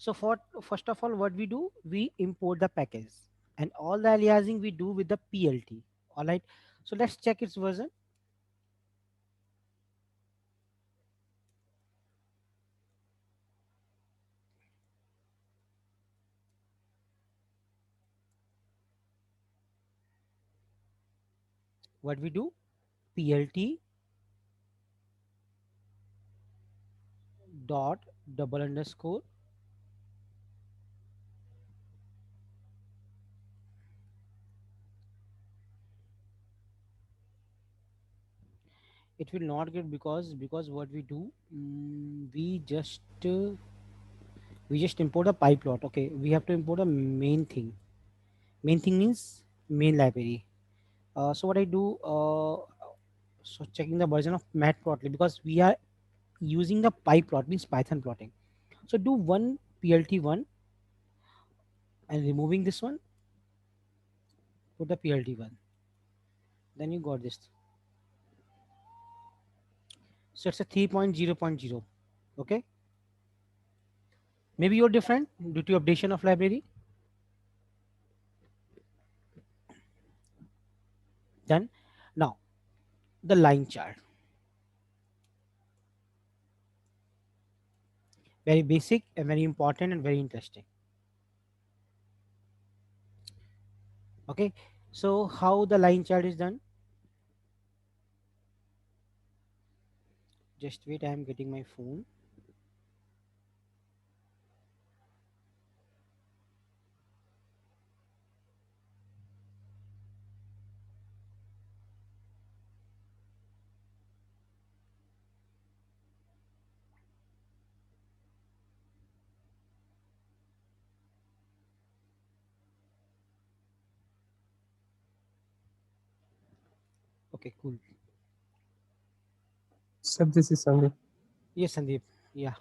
So for first of all, what we do, we import the package, and all the aliasing we do with the PLT. All right. So let's check its version. What we do, PLT dot double underscore. It will not get, because what we do, we just import a pipeline. Okay, we have to import a main thing. Main thing means main library. So what I do, so checking the version of matplotlib, because we are using the pyplot, means Python plotting. So do one plt1 and removing this one, put the plt1, then you got this. So it's a 3.0.0. Okay, maybe you're different due to updation of library. Then now the line chart, very basic and very important and very interesting. Okay, so how the line chart is done? Just wait, I am getting my phone. Okay, cool. Sir, this is Sandeep. Yes, Sandeep. Yeah,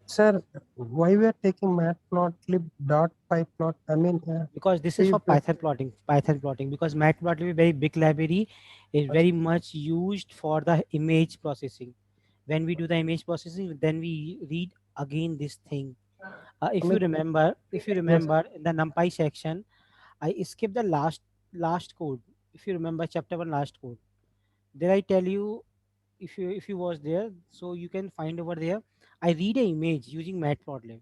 Sir, why we are taking matplotlib dot pyplot? I mean, because this is we for Python plotting. Python plotting, because Matplotlib is very big library, is very much used for the image processing. When we do the image processing, then we read again this thing. I If you mean, remember, yes, in the NumPy section, I skipped the last code. If you remember chapter one last code, there I tell you, if you was there, so you can find over there. I read a image using Matplotlib.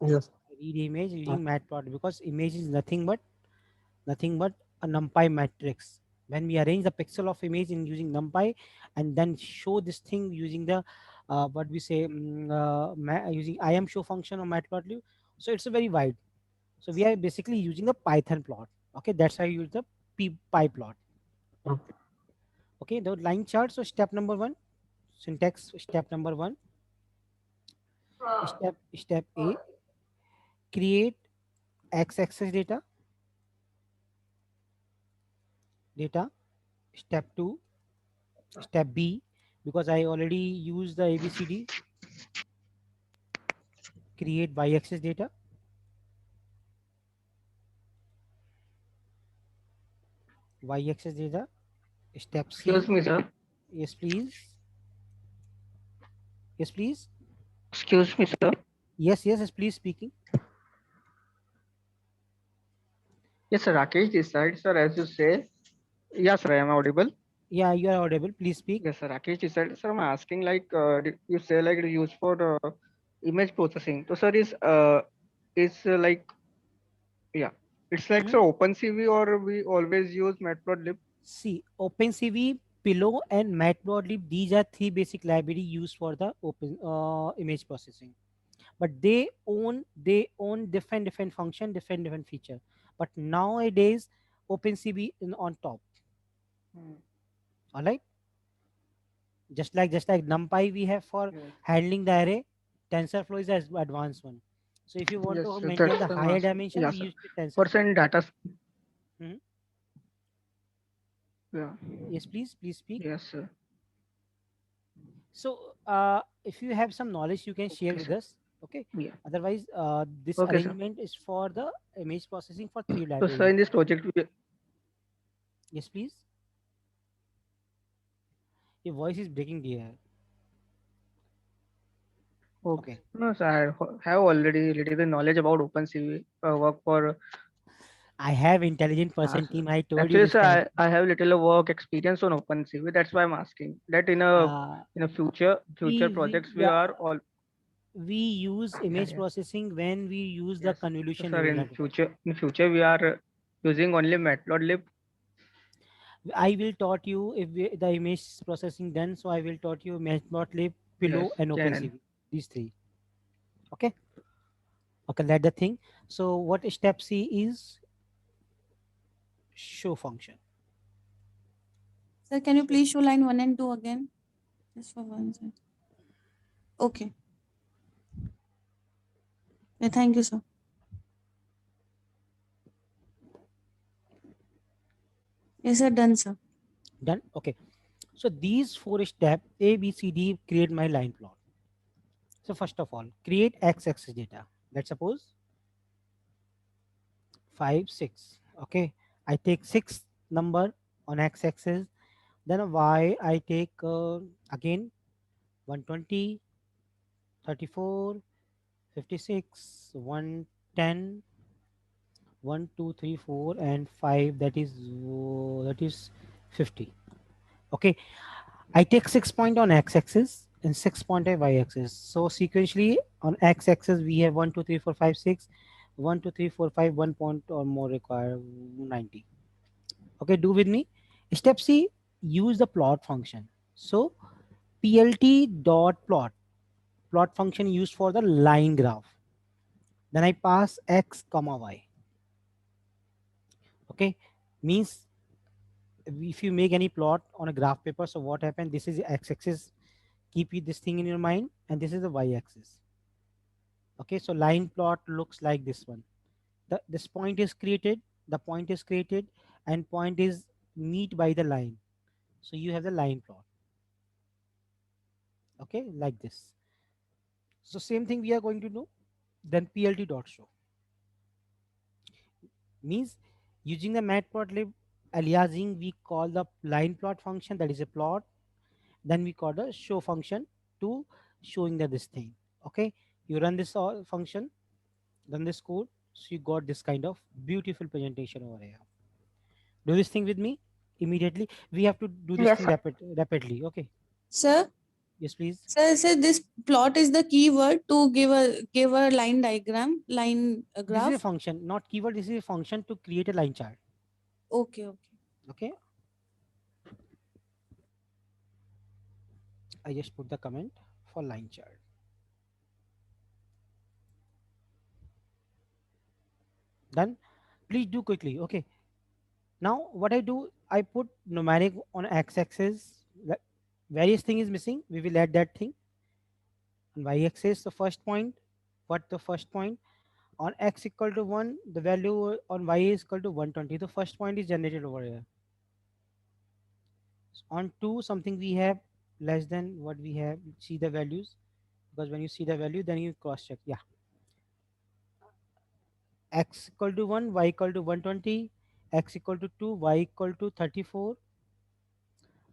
yes. Read image using Matplotlib, because image is nothing but a NumPy matrix. When we arrange the pixel of image in using NumPy, and then show this thing using the what we say, using IM show function of Matplotlib, so it's a very wide. So we are basically using a Python plot. Okay, that's how you use the pyplot. Okay. Okay, the line chart. So step number 1, syntax. Step number 1, step A, create x-axis data. Step 2, step B, because I already used the ABCD, create y-axis data. Y-axis data. Step Excuse C, me, sir. yes please, yes please, Excuse me, sir. yes please, speaking. Yes, sir. Rakesh this side, sir. As you say, yes, sir. I am audible. Yeah, you are audible, please speak. Yes, sir. Rakesh this side, sir. I'm asking like, you say like it used for image processing. So, sir, is like yeah, it's like Mhm. sir OpenCV or we always use Matplotlib. See, OpenCV, Pillow, and Matplotlib, these are three basic library used for the open image processing. But they own different function, different feature. But nowadays, OpenCV is on top. Hmm. All right, just like NumPy we have for Yes, handling the array, TensorFlow is the advanced one. So if you want yes, to sir. maintain That's the why I'm higher asking. dimension, we Yes, sir. use the TensorFlow. Percent data. Mhm. Yeah. Yes, please speak. Yes, sir. So if you have some knowledge, you can share Okay, with sir. us. Okay. Yeah. Otherwise, this Okay, sir. arrangement is for the image processing for three So, sir, library. in this project, Yes, please. Your voice is breaking, dear. Okay. Okay. No, so have already little knowledge about OpenCV. Work for I have intelligent uh, person team. I told you actually, this sir, time. I have little work experience on OpenCV. That's why I'm asking that Uh, in a future we projects we yeah are all we use yeah image yeah processing when we use the yes. So convolution sir, neural network. in future we are using only Matplotlib. I will taught you if the image processing done. So I will taught you Matplotlib, Yes, Pillow, and channel. OpenCV. These three. Okay. Okay. That's the thing. So what step C is show function. Sir, can you So please show line 1 and 2 again? Just for one second. Okay. Yeah, thank you, sir. Yes, sir, done, sir. done. Okay. So these four steps A, B, C, D create my line plot. So first of all, create x-axis data. Let's suppose 5, 6. Okay. I take 6 number on x-axis. Then y I take again 120, 34, 56, 110, 1, 2, 3, 4, and 5. That is 50. Okay. I take 6 point on x-axis and 6 point on y-axis. So sequentially on x-axis we have 1, 2, 3, 4, 5, 6. 1, 2, 3, 4, 5, 1 point or more require 90. Okay, do with me. Step C, use the plot function. So plt dot plot function used for the line graph. Then I pass x comma y. Okay, means if you make any plot on a graph paper, so what happened? This is x-axis. Keep this thing in your mind, and this is the y-axis. Okay, so line plot looks like this one. This point is created, the point is created, and point is meet by the line. So you have the line plot. Okay, like this. So same thing we are going to do. Then plt dot show means using the matplotlib aliasing, we call the line plot function, that is a plot. Then we call the show function to showing the this thing. Okay, you run this all function, run this code, so you got this kind of beautiful presentation over here. Do this thing with me immediately. We have to do this Yes, thing sir. rapidly. Okay, Sir, yes please. sir, this plot is the keyword to give a line diagram, line This is a graph. function, not keyword. This is a function to create a line chart. Okay, okay. Okay, I just put the comment for line chart. Done. Please do quickly. Okay, now what I do, I put numeric on x-axis. Various thing is missing, we will add that thing. On y-axis the first point, what the first point on x equal to 1, the value on y is equal to 120. The first point is generated over here. On 2 something we have less than what we have, see the values, because when you see the value then you cross check. Yeah, x equal to 1, y equal to 120, x equal to 2, y equal to 34.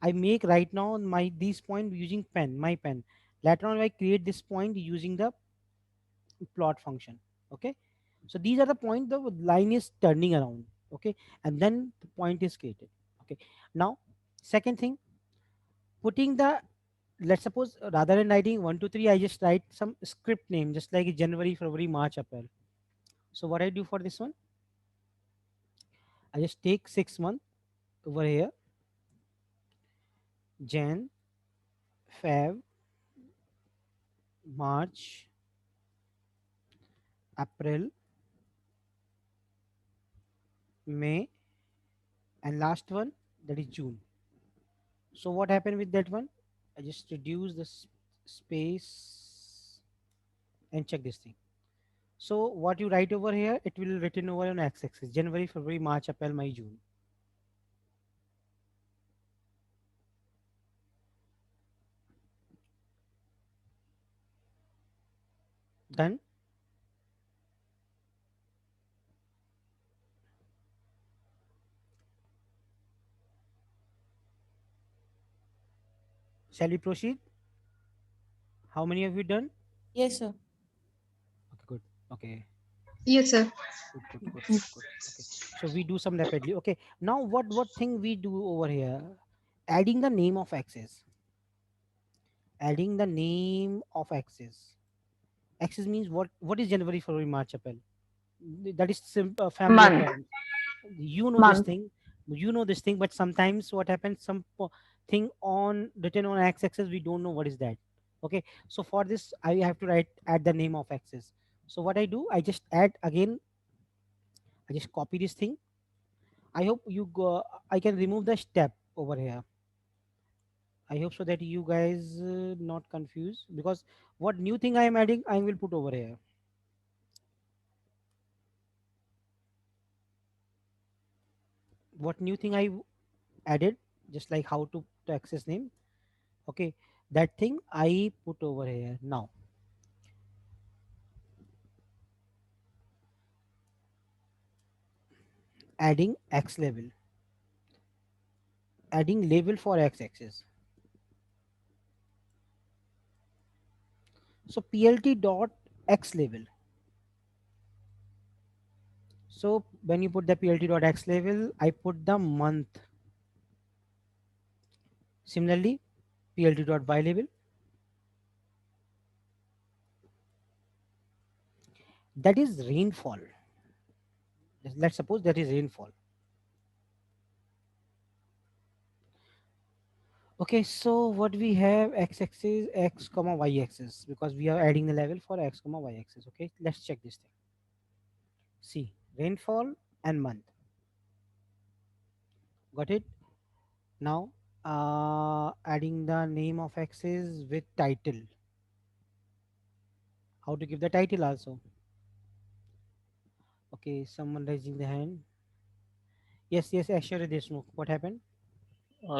I make right now my these point using pen, my pen. Later on I create this point using the plot function. Okay, so these are the point the line is turning around. Okay, and then the point is created. Okay, now second thing, putting the, let's suppose rather than writing 1 to 3, I just write some script name just like January, February, March, April. So what I do for this one, I just take 6 month over here, Jan, Feb, March, April, May, and last one, that is June. So what happened with that one, I just reduce the space and check this thing. So what you write over here, it will written over on x-axis, January, February, March, April, May, June. Done. Shall we proceed? How many have you done? Yes, sir. Okay, good. Okay, Yes, sir. good, good, good, good, good. Okay, so we do some rapidly. Okay, now what thing we do over here? Adding the name of axis. Adding the name of axis. Axis means what is January, February, March, April? That is familiar Month. terms. You know this Month. thing. You know this thing, but sometimes what happens? Thing on written on x-axis, we don't know what is that. Okay, so for this, I have to write add the name of axis. So what I do, I just add again. I just copy this thing. I hope you go. I can remove the step over here. I hope so that you guys not confused, because what new thing I am adding, I will put over here. What new thing I added, just like how to access name. Okay, that thing I put over here. Now adding x level, adding label for x axis. So plt dot x label. So when you put the plt dot x label, I put the month. Similarly, plt dot y label, that is rainfall. Let's suppose that is rainfall. Okay, so what we have, x axis, x comma y axis, because we are adding the level for x comma y axis. Okay, let's check this thing. See, rainfall and month. Got it? Now, adding the name of axis with title. How to give the title also? Okay, someone raising the hand. Yes, yes, Ashwari Deshmukh. What happened?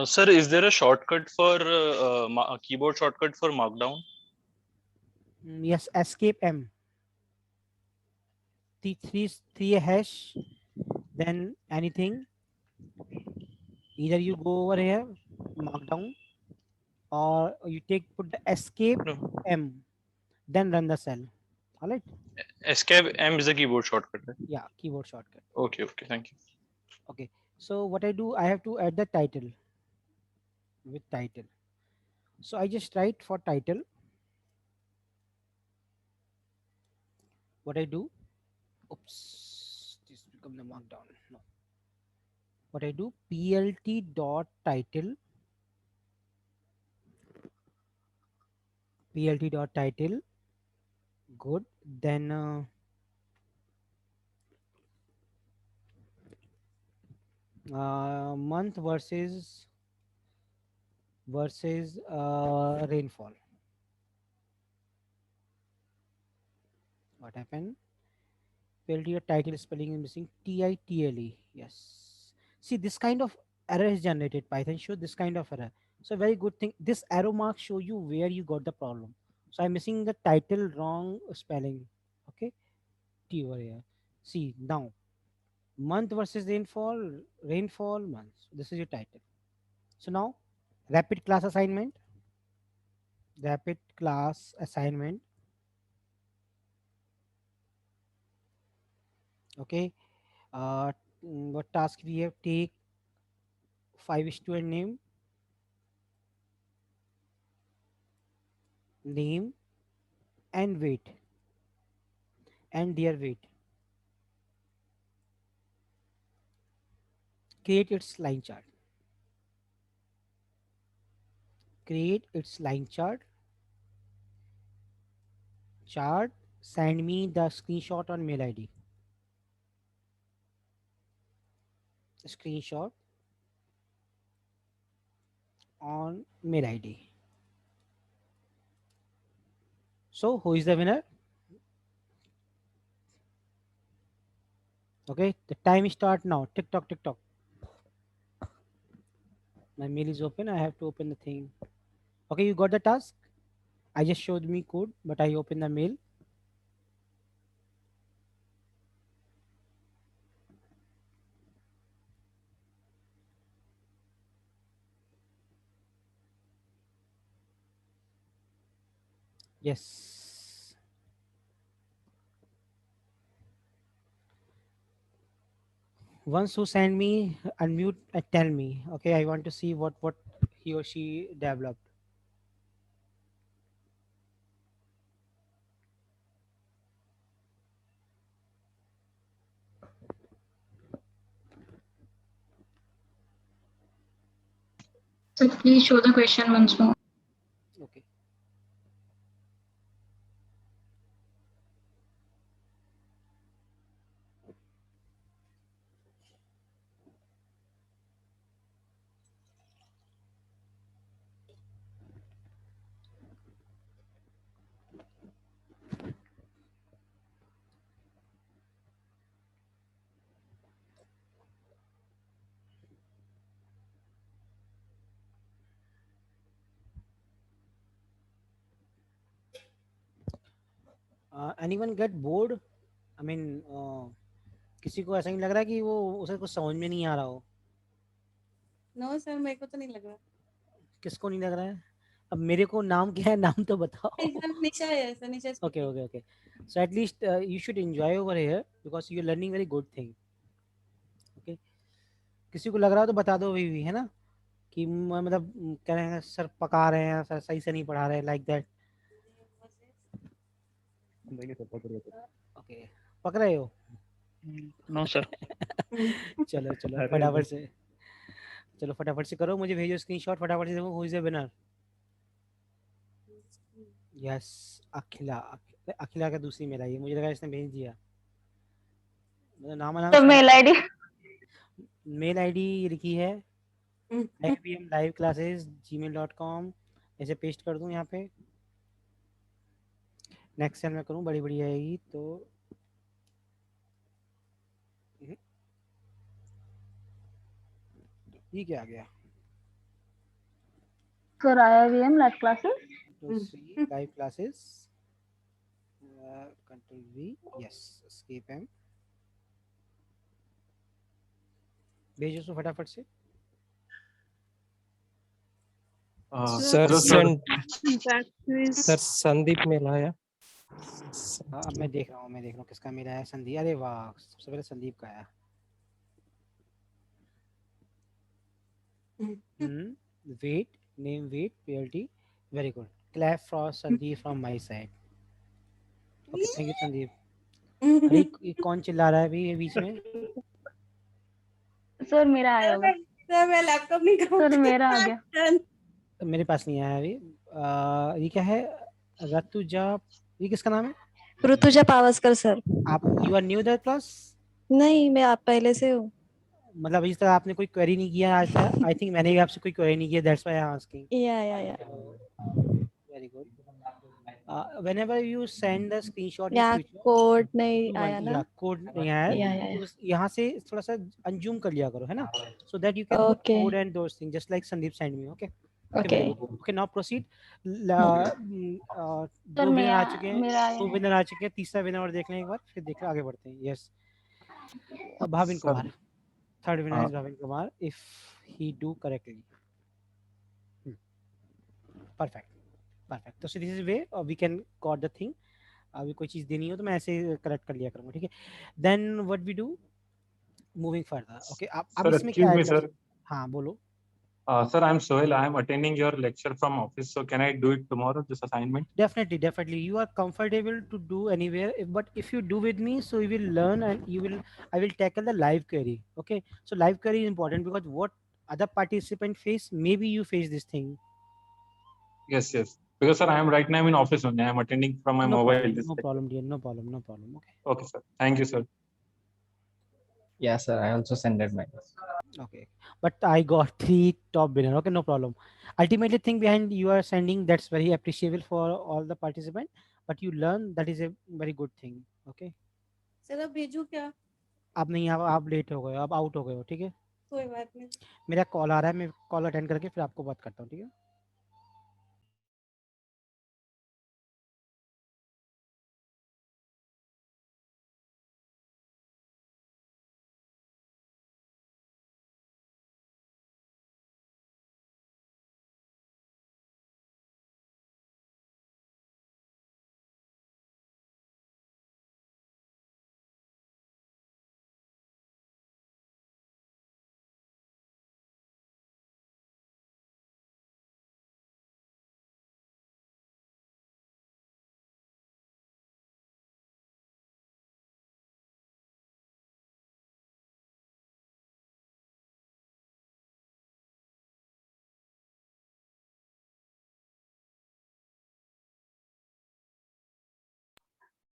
Sir, is there a shortcut for a keyboard shortcut for Markdown? Yes, escape M. Three hash, then anything. Either you go over here, markdown, or you put the escape No. M, then run the cell. All right. Escape M is a keyboard shortcut, right? Yeah, keyboard shortcut. Okay, okay, thank you. Okay. So what I do, I have to add the title with title. So I just write for title. What I do, oops, this become the markdown. No. What I do, plt dot title, plt dot title. Good. Then month versus rainfall. What happened? PLT dot title spelling is missing. TITLE. Yes. See, this kind of error is generated. Python show this kind of error. So very good thing. This arrow mark show you where you got the problem. So I'm missing the title wrong spelling. Okay. T over here. See now, month versus rainfall months. This is your title. So now, rapid class assignment. Rapid class assignment. Okay. What task we have? Take 5 student name and weight and their weight. Create its line chart. Create its line chart. Send me the screenshot on mail ID. Screenshot on mail ID. So who is the winner? Okay, the time start now. Tick tock, tick tock. My mail is open. I have to open the thing. Okay, you got the task. I just showed me code, but I open the mail. Yes. once who send me unmute and tell me. Okay, I want to see what he or she developed. So please show the question once more. Okay. Anyone get bored? I mean, किसी को ऐसा नहीं लग रहा है कि वो उसे कुछ समझ में नहीं आ रहा हो? नो सर, मेरे को तो नहीं लग रहा। किसको नहीं लग रहा है? अब मेरे को नाम क्या है, नाम तो बताओ. सर निशा है, sir Nisha Okay, speaking. okay. So at least you should enjoy over here because you're learning very good thing. Okay. किसी को लग रहा हो तो बता दो भी है ना, कि मतलब कह रहे हैं सर पका रहे हैं, सर सही से नहीं पढ़ा रहे, लाइक दैट. ओके, पक रहे हो? No, sir. चलो चलो फटाफट से, चलो फटाफट से करो, मुझे भेजो स्क्रीनशॉट फटाफट से. देखो who is the winner. Yes, Akhila. Akhila का दूसरी मेल आई है, मुझे लगा इसने भेज दिया. मतलब नाम तो मेल आईडी मेल आईडी लिखी है IBM live classes gmail.com. ऐसे पेस्ट कर दूं यहाँ पे. नेक्स्ट सेल में करूं, बड़ी बड़ी आएगी तो. ये क्या आ गया? Sir IIBM live classes. Live classes, control V, yes, escape M. भेजो सो फटाफट से. सर सर संदीप मेल आया. अब मैं देख रहा हूँ किसका मेरा है. संदीप, अरे वाह, सबसे पहले संदीप का आया. Wait, name wait, PLT, very good. Clap for Sandeep from my side. Okay, thank you Sandeep. अरे ये कौन चिल्ला रहा है अभी ये बीच में? सर मेरा आया होगा. सर मैं लैपटॉप नहीं करूँगा. सर मेरा आ गया. मेरे पास नहीं आया अभी. ये क्या है? रतुजा, ये किसका नाम है? ऋतुजा पावस्कर सर. आप, you are new that class? नहीं, मैं आप पहले से हूँ. मतलब इस तरह आपने कोई क्वेरी नहीं किया आज तक? आई थिंक मैंने भी आपसे कोई क्वेरी नहीं किया, that's why I am asking. Yeah very good. whenever you send the screenshot in या future, कोड नहीं आया ना. या कोड नहीं आया है, या तो यहाँ से थोड़ा सा अनजूम कर लिया करो, है ना, so that you can put Okay. code and those things just like Sandeep sent me. Okay, Okay. very good. Okay, now proceed. Sir दो विनर आ चुके हैं, मेरा आया दो है. विनर आ चुके हैं. तीसरा विनर और देख लें एक बार, फिर देख आगे बढ़ते हैं. Yes, Bhavin Kumar. Third winner is Bhavin Kumar if he do correctly. Perfect. तो this is way we can got the thing. अभी कोई चीज देनी हो तो मैं ऐसे करेक्ट कर लिया करूंगा, ठीक है. Then what we do moving further. Okay, अब Sir, इसमें क्या excuse me, है? sir. हाँ बोलो. Sir, I'm Sohail. I am attending your lecture from office. So can I do it tomorrow, this assignment? Definitely you are comfortable to do anywhere, but if you do with me, so you will learn and I will tackle the live query. Okay, so live query is important because what other participant face, maybe you face this thing. Yes. Because, sir, I am right now in office only. I am attending from my mobile. No problem dear, no problem. Okay. Okay, sir. Thank you, sir. Yeah, sir. I also sent it mine. Okay, but I got 3 top winner. Okay, no problem. Ultimately thing behind you are sending, that's very appreciable for all the participant, but you learn, that is a very good thing. Okay, sir अब भेजू क्या? अब नहीं, आप late हो गए, अब out हो गए हो, ठीक है. कोई बात नहीं. मेरा कॉल आ रहा है, मैं कॉल अटेंड करके फिर आपको बात करता हूँ, ठीक है.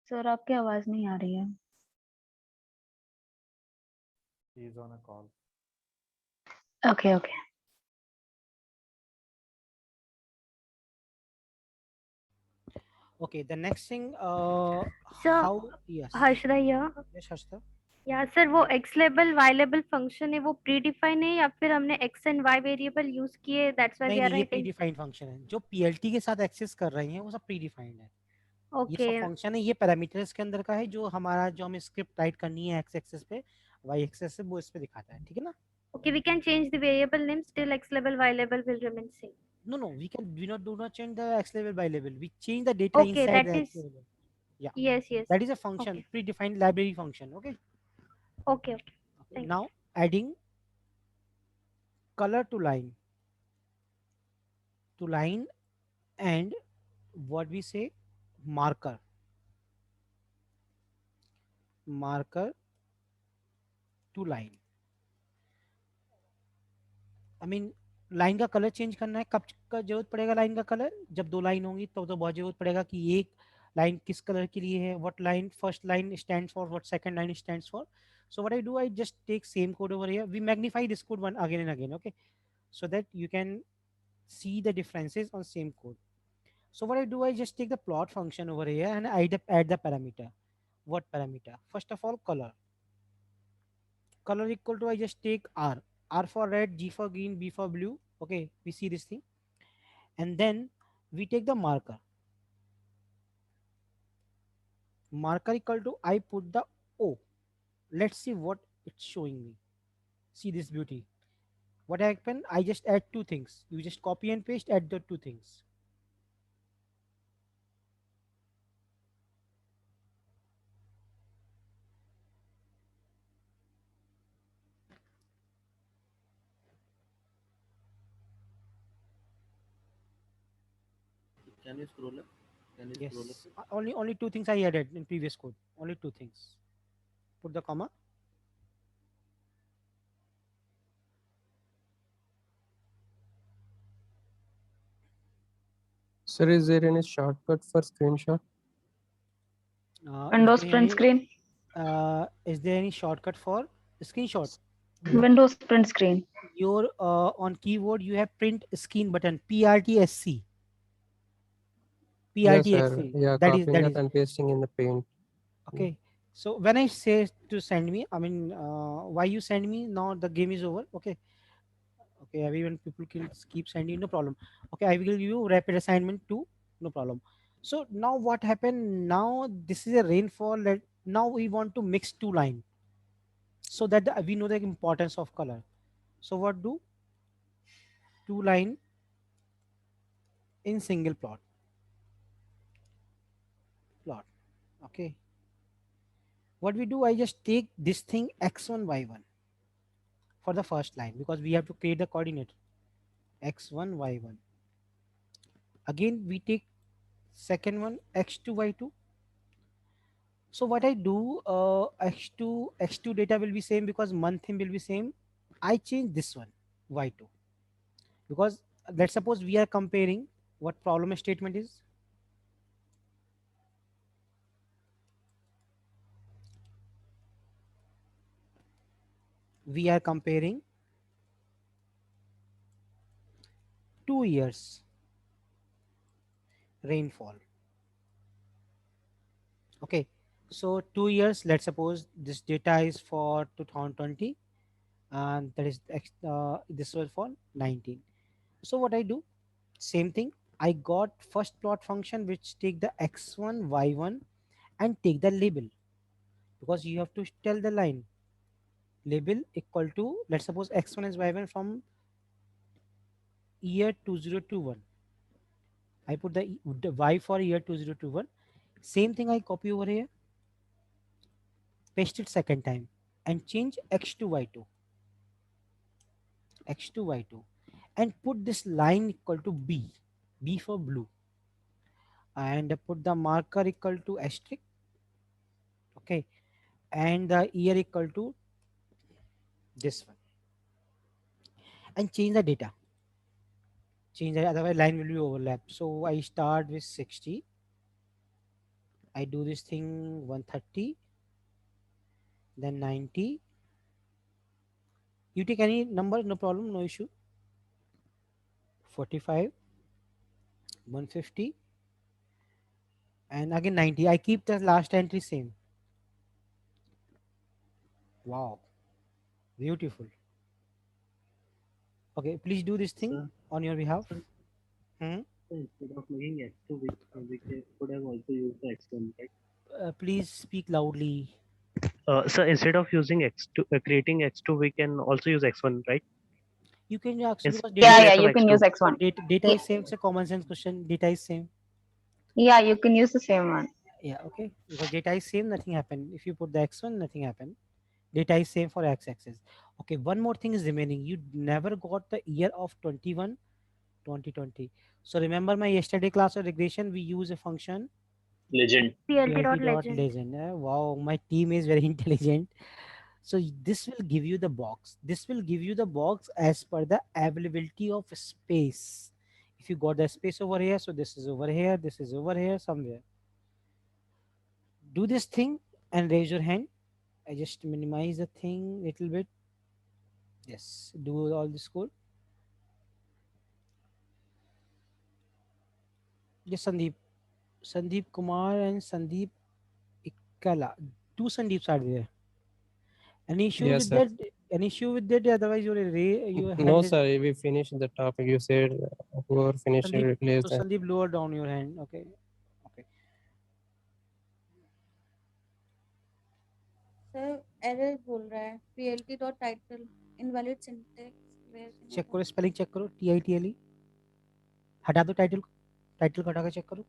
सर आपकी आवाज नहीं आ रही है. He is on a call. Okay, okay. Okay, the next thing, Sir, how, yes, Harshada here. yes, Harshita. या सर वो X label Y label function है वो प्री डिफाइन है या फिर हमने X and Y variable use किए दैट्स व्हाई वी नहीं आर नहीं, ये प्री राइटिंग. डिफाइंड फंक्शन है जो पीएलटी के साथ एक्सेस कर रहे हैं, वो सब प्री डिफाइंड है। ये ओके सब फंक्शन है, ये पैरामीटर्स के अंदर का है, जो हमारा जो हमें स्क्रिप्ट राइट करनी है एक्स एक्सेस पे, वाई एक्सेस पे, वो इस पे दिखाता है, ठीक है ना। Okay we can change the variable name still X label Y label will remain same. No, we not do not change the x level by level, we change the data okay inside that the is x level. Yeah, yes yes. that is a function, Okay. predefined library function. Okay, okay okay Thank now adding color to line and what we say, marker to line. I mean, line का colour change करना है, कब का जरूरत पड़ेगा line का colour, जब दो लाइन होंगी तो बहुत जरूरत पड़ेगा कि एक लाइन किस कलर के लिए है, what line first line stands for, what second line stands for. So what I do, I just take same code over here, we magnify this code one again and again, okay, so that you can see the differences on same code. So what I do, I just take the plot function over here and I add the parameter. What parameter? First of all, color equal to, I just take r for red, g for green, b for blue. Okay, we see this thing, and then we take the marker equal to, I put the o. Let's see what it's showing me. See this beauty. What happened, I just add two things, you just copy and paste, add the two things. Can you scroll up? Yes, only two things I added in previous code, only two things. Put the comma. Sir, is there any shortcut for screenshot? Windows print screen. Is there any shortcut for screenshot? Windows print screen. Your on keyboard you have print screen button, PRTSC. Yes, PRTSC. sir. Yeah, that is copying it and pasting in the paint. okay. So when I say to send me, I mean, why you send me now, the game is over. Okay, everyone, people can keep sending, no problem. Okay, I will give you rapid assignment 2, no problem. So now what happened, now this is a rainfall, now we want to mix two line, so that we know the importance of color. So what do, two line in single plot. Okay, what we do, I just take this thing x1 y1 for the first line, because we have to create the coordinate x1 y1. Again we take second one x2 y2. So what I do, x2 data will be same because month theme will be same. I change this one y2, because let's suppose we are comparing, what problem statement is, we are comparing 2 years rainfall. Okay, so 2 years, let's suppose this data is for 2020 and that is this was for 19. So what I do, same thing, I got first plot function which take the x1 y1 and take the label, because you have to tell the line label equal to, let's suppose x1 is y1 from year 2021. I put the y for year 2021. Same thing I copy over here, paste it second time and change x2 y2, and put this line equal to b for blue, and put the marker equal to asterisk. Okay, and the year equal to this one, and change the data, otherwise line will be overlap. So I start with 60, I do this thing 130, then 90. You take any number, no problem, no issue. 45, 150, and again 90. I keep the last entry same. Wow, beautiful. Okay, please do this thing Sir, on your behalf. so instead of making X2, we could have also used the X1, right? Please speak loudly. So instead of using X2, creating X2, we can also use X1, right? You can actually, Ins- because in data Yeah, is yeah, place same. of you can X2. use X1. Data Yeah, is same. It's a common sense question. Data is same. yeah, you can use the same one. Yeah, okay. Because data is same, nothing happened. If you put the x1, nothing happened. Data is same for x-axis. Okay, one more thing is remaining. You never got the year of 21, 2020. So remember my yesterday class of regression, we use a function Legend. plt.legend. plt.legend. Wow, my team is very intelligent. So this will give you the box. This will give you the box as per the availability of space. If you got the space over here, so this is over here, this is over here somewhere. Do this thing and raise your hand. I just minimize the thing little bit. Yes, do all this code. Yes, Sandeep. Sandeep Kumar and Sandeep Ikkala. Two Sandeeps are there. Any issue Yes, with sir. that? Any issue with that? Otherwise, your No, hand is sir. We finished the topic. You said whoever finished Sandeep. it, release So that. Sandeep, lower down your hand. Okay. Okay. Sir error बोल रहा है plt dot title invalid syntax where can I check go? करो, spelling check करो, TITLE हटा दो, title title को हटा के चेक करो.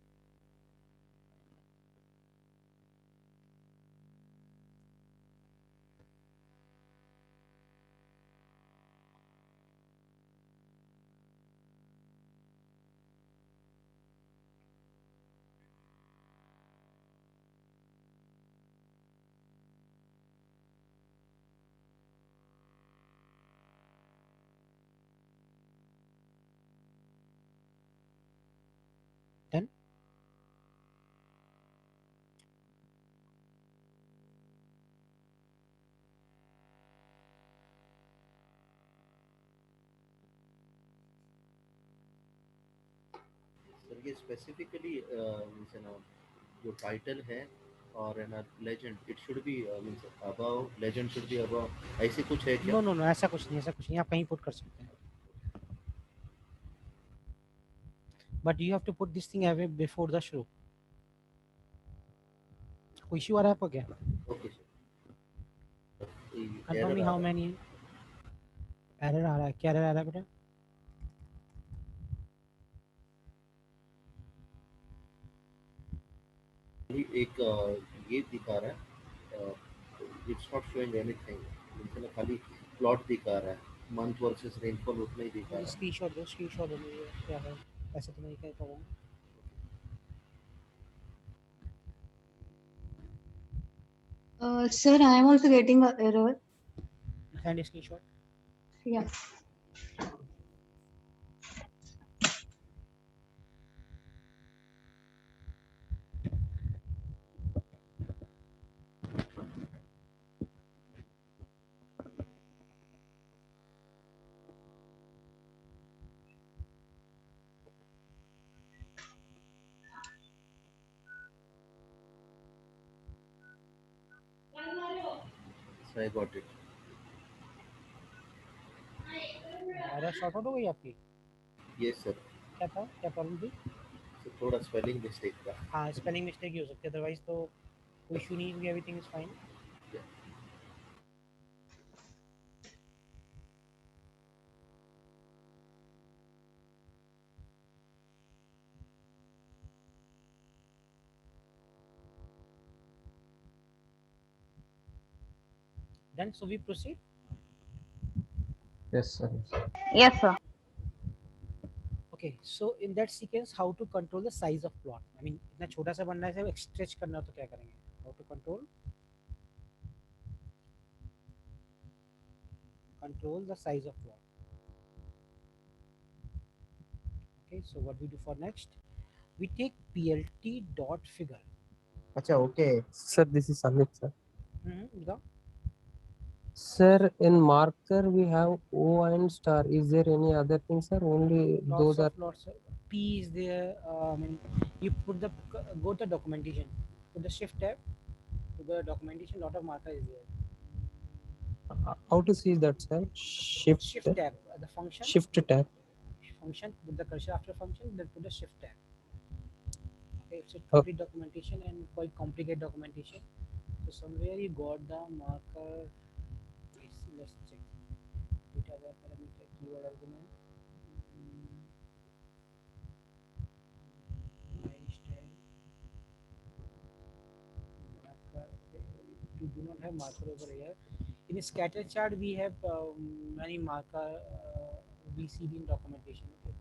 Done. सर ये स्पेसिफिकली मींस ना जो टाइटल है और है ना legend it should be means above legend should be above ऐसे कुछ है क्या? नो नो नो, ऐसा कुछ नहीं, ऐसा कुछ नहीं. आप कहीं पुट कर सकते हैं. But you have to put this thing away before the show. कोई इशू आ रहा है आपको क्या? Okay sir. Confirm me how many error आ रहा है. क्या एरर आ रहा है बेटा? एक ये दिखा रहा है it's not showing anything means ना खाली प्लॉट दिखा रहा है मंथ वर्सेस रेनफॉल उतना ही दिखा रहा है. स्क्रीनशॉट दो, स्क्रीनशॉट दो मुझे. क्या है? ऐसे तो नहीं कर पाऊंगा. Sir, I am also getting an error. Send a screenshot. Yeah. So I got it. Error short out हो गई आपकी? Yes sir. क्या था? क्या प्रॉब्लम थी? तो थोड़ा स्पेलिंग मिस्टेक था. हाँ, स्पेलिंग मिस्टेक ही हो सकती है, अदरवाइज तो कोई इशू नहीं है, everything is fine. Then so we proceed. Yes, sir. Yes, sir. Okay, so in that sequence, how to control the size of plot? I mean, इतना छोटा सा बनना है, stretch करना हो तो क्या करेंगे? How to control the size of plot? Okay, so what we do for next? We take plt dot figure. Acha, okay. Sir, this is Amit, sir. Go. Sir, in marker we have O and star. Is there any other thing, sir? Only those are. Lots of P is there. I mean, you put the go to documentation. Put the shift tab. To the documentation, lot of marker is there. How to see that, sir? Shift tab. The function. Shift tab. Function. Put the cursor after function. Then put the shift tab. Okay, it's a complete documentation and quite complicated documentation. So somewhere you got the marker. Let's check. Data web parameter keyword argument. Marker. We do not have marker over here. In a scatter chart, we have many marker we see in documentation. Okay,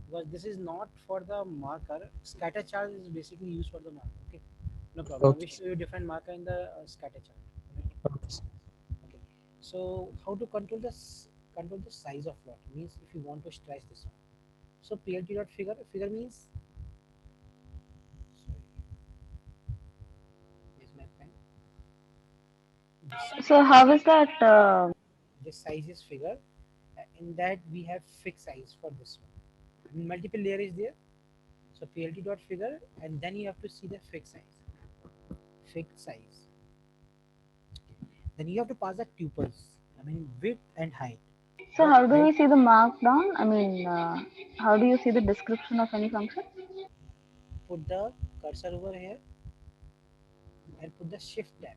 because this is not for the marker. Scatter chart is basically used for the marker. Okay, no problem. Okay. We show you different marker in the scatter chart. Okay. So how to control this? Control the size of plot means if you want to stretch this one. So plt dot figure means. Sorry. Is my pen? So how is that? This size is figure. In that we have fixed size for this one. Multiple layer is there. So plt dot figure, and then you have to see the fixed size. Fixed size. Then you have to pass the tuples. I mean width and height. So how do we see the markdown? I mean, how do you see the description of any function? Put the cursor over here and put the shift tab.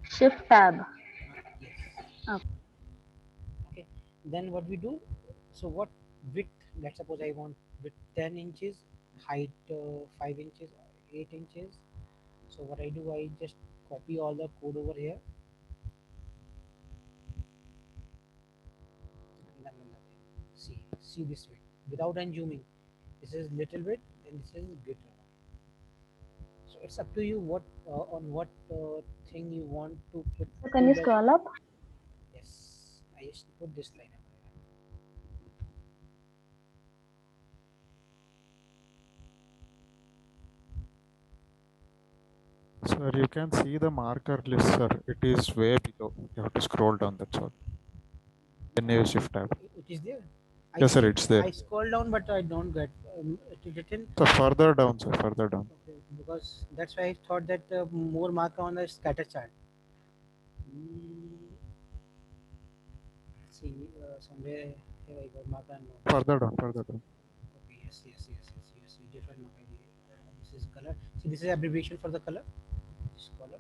Shift tab. Yes. Okay. Then what we do? So what width? Let's suppose I want width 10 inches, height 5 inches, 8 inches. So what I do? I just copy all the code over here. See this way without unzooming. This is little bit and this is greater. So it's up to you what on what thing you want to put. So can you scroll up? Yes, I just put this line up. Sir, you can see the marker list, sir. It is way below. You have to scroll down, that's all. Then you shift tab. It is there. Yes, sir, it's there. I scroll down, but I don't get it is written. So further down, sir, further down. Okay, because that's why I thought that more marker on the scatter chart. See, somewhere here I got marker. No. Further down, further down. Okay, yes. Different marker. This is color. See, this is abbreviation for the color. This color.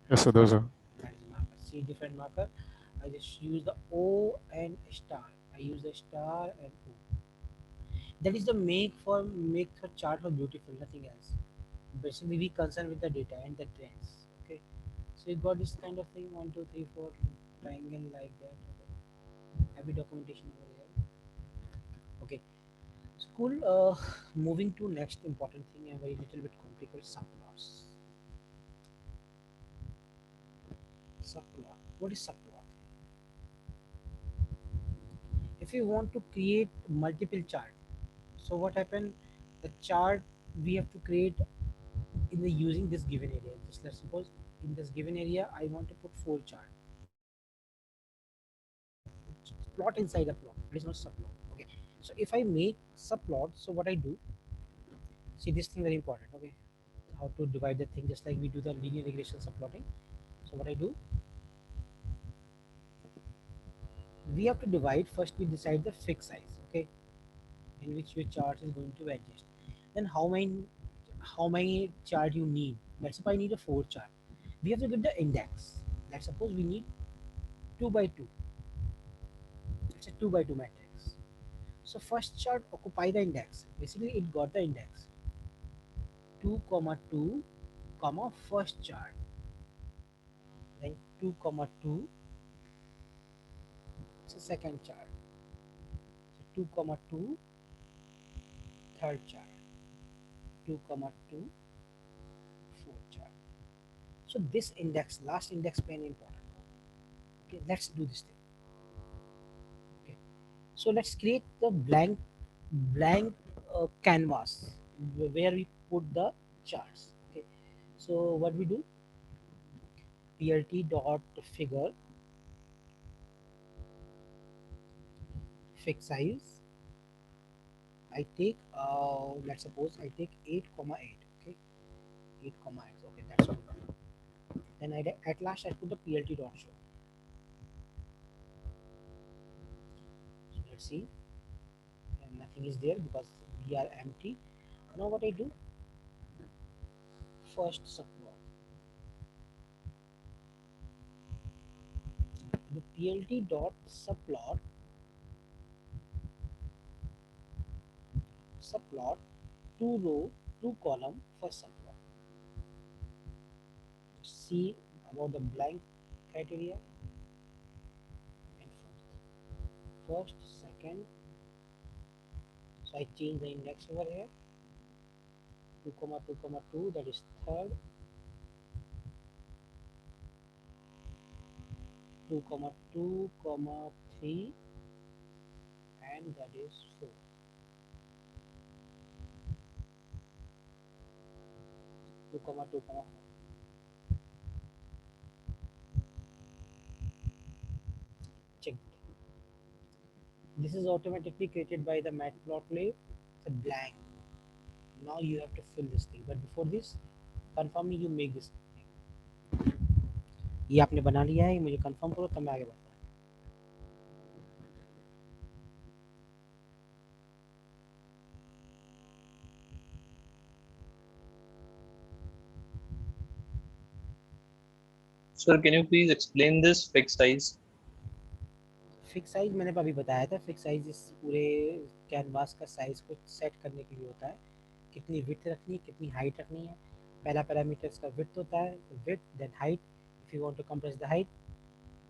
Yes, sir, those are. That is marker. See, different marker. I just use the O and star. I use the star and O. That is the make the chart for beautiful, nothing else. Basically, we concern with the data and the trends. Okay, so you got this kind of thing 1, 2, 3, 4 triangle like that. Okay. Heavy documentation over here. Okay, so cool. Moving to next important thing, a very little bit complicated subplots. Subplot. What is subplot? If you want to create multiple chart, so what happened? The chart we have to create in the using this given area. Just let's suppose in this given area I want to put 4 chart. Plot inside a plot. It is not subplot. Okay. So if I make subplot, so what I do? See this thing very important. Okay. How to divide the thing just like we do the linear regression subplotting. So what I do? We have to divide. First we decide the fixed size. Okay. In which your chart is going to adjust. Then how many chart you need? Let's suppose I need a 4 chart. We have to get the index. Let's suppose we need 2 by 2. It's a 2 by 2 matrix. So first chart occupy the index. Basically it got the index 2, 2, first chart. Then 2, 2. It's a second chart. So 2, 2. Third chart. 2, 2, fourth chart. So this index, last index very important. Okay, let's do this thing. Okay, so let's create the blank canvas where we put the charts. Okay, so what we do, plt dot figure fixed size. I take let's suppose I take 8,8. Okay, 8,8. Okay, that's all. Then at last I put the plt dot show. So let's see, and nothing is there because we are empty. Now what I do, first subplot the plt dot subplot two row two column first subplot. See about the blank criteria and first, second. So I change the index over here, 2, 2, that is third, 2, 2, 3, and that is 4. Two, 4. Check. This is automatically created by the matplotlib. It's a blank. Now you have to fill this thing, but before this, confirm me you make this thing. ये आपने बना लिया है, मुझे confirm करो तब मैं आगे बढ़ता हूँ. Sir, can you please explain this fixed size? Fix size मैंने अभी बताया था. फिक्स साइज इस पूरे कैनवास का साइज को सेट करने के लिए होता है. कितनी विड्थ रखनी है, कितनी हाइट रखनी है. पहला पैरामीटर इसका विड्थ होता है, width then height. If you want to compress the height,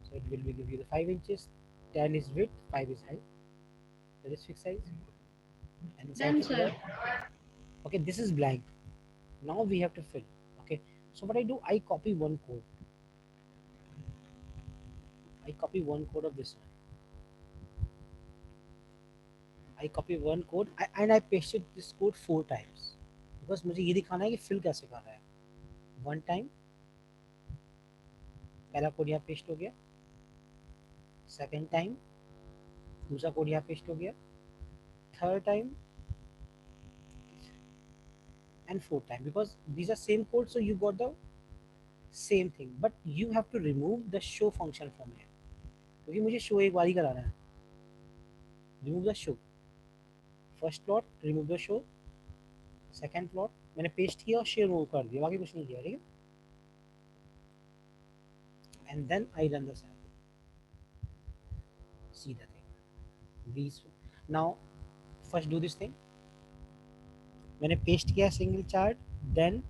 so it will be give you the 5 inches. 10 is width, 5 is height. That is fixed size. And Done, sir. Okay, this is blank. Now we have to fill. Okay, so what I do, I copy one code. I copy one code of this one. I copy one code and I pasted this code 4 times because मुझे ये दिखाना है कि fill कैसे कर रहा है. One time पहला कोड यहाँ पेस्ट हो गया, सेकेंड टाइम दूसरा कोड यहाँ पेस्ट हो गया, third time and fourth time, because these are same code, so you got the same thing, but you have to remove the show function from here क्योंकि मुझे show एक बार ही कराना है. remove the show, first plot remove the show, second plot मैंने paste किया और show remove कर दिया, बाकी कुछ नहीं किया. ठीक है, and then I run the sample. See the thing. These now first do this thing. मैंने पेस्ट किया सिंगल चार्ट, देन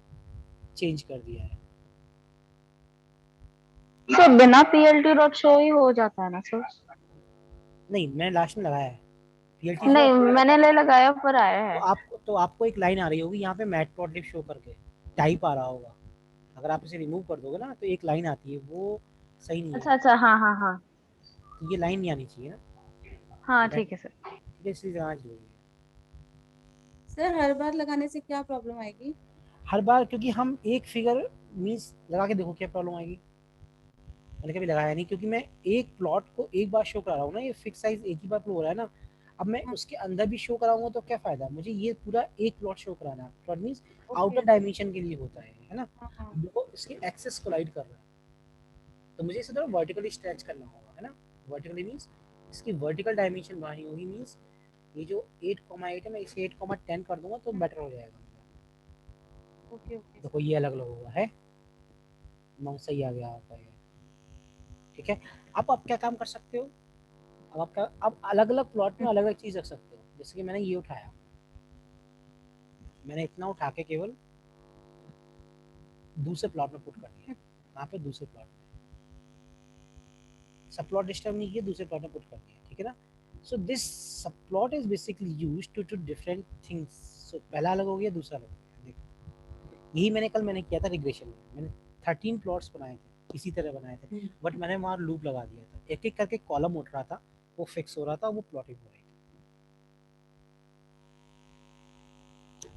चेंज कर दिया है. तो बिना plt.show ही हो जाता है ना सर? नहीं, मैंने लास्ट में लगाया है plt. नहीं, मैंने ले लगाया पर आया है. तो आपको एक लाइन आ रही होगी यहाँ पे मैटप्लॉटलिब शो करके टाइप आ रहा होगा. अगर आप इसे रिमूव कर दोगे ना तो एक लाइन आती है, वो सही नहीं है. अच्छा, हाँ. तो ये लाइन नहीं आनी चाहिए ना. हाँ ठीक है सर. ठीक है, इसलिए लगाना जरूरी है. सर हर बार लगाने से क्या प्रॉब्लम आएगी? हर बार क्योंकि हम एक फिगर मीन्स लगा के देखो क्या प्रॉब्लम आएगी. मैंने कभी लगाया नहीं क्योंकि मैं एक प्लॉट को एक बार शो करा रहा हूँ ना. ये फिक्स साइज एक ही बार हो रहा है ना. अब मैं उसके अंदर भी शो कराऊंगा तो क्या फायदा. मुझे ये पूरा एक प्लॉट शो कराना है. प्लॉट मीन्स आउटर डायमेंशन के लिए होता है ना. देखो इसके एक्सेस कोलाइड कर रहा है तो मुझे इसे थोड़ा वर्टिकली स्ट्रेच करना होगा, है ना. वर्टिकली मीन्स इसकी वर्टिकल डायमेंशन बढ़ानी होगी. मीन्स ये जो 8,8 है मैं इसे 8,10 कर दूंगा तो बेटर हो जाएगा. ओके. देखो ये अलग अलग होगा है. माउस सही आ गया आपका ये. ठीक है, अब आप क्या काम कर सकते हो. अब अलग अलग प्लॉट में अलग अलग चीज रख सकते हो. जैसे कि मैंने ये उठाया, मैंने इतना उठा के केवल दूसरे प्लॉट में पुट कर दिया. वहाँ पे दूसरे प्लॉट में सब प्लॉट डिस्टर्ब नहीं किया, दूसरे प्लॉट में पुट कर दिया. ठीक है ना. So this subplot is basically used to different things. So पहला अलग हो गया, दूसरा अलग हो गया. देखो यही मैंने किया था रिग्रेशन में. मैंने 13 प्लॉट्स बनाए थे, इसी तरह बनाए थे, बट मैंने वहाँ लूप लगा दिया था. एक एक करके कॉलम उठ रहा था, वो फिक्स हो रहा था, वो प्लॉटिंग हो रही थी.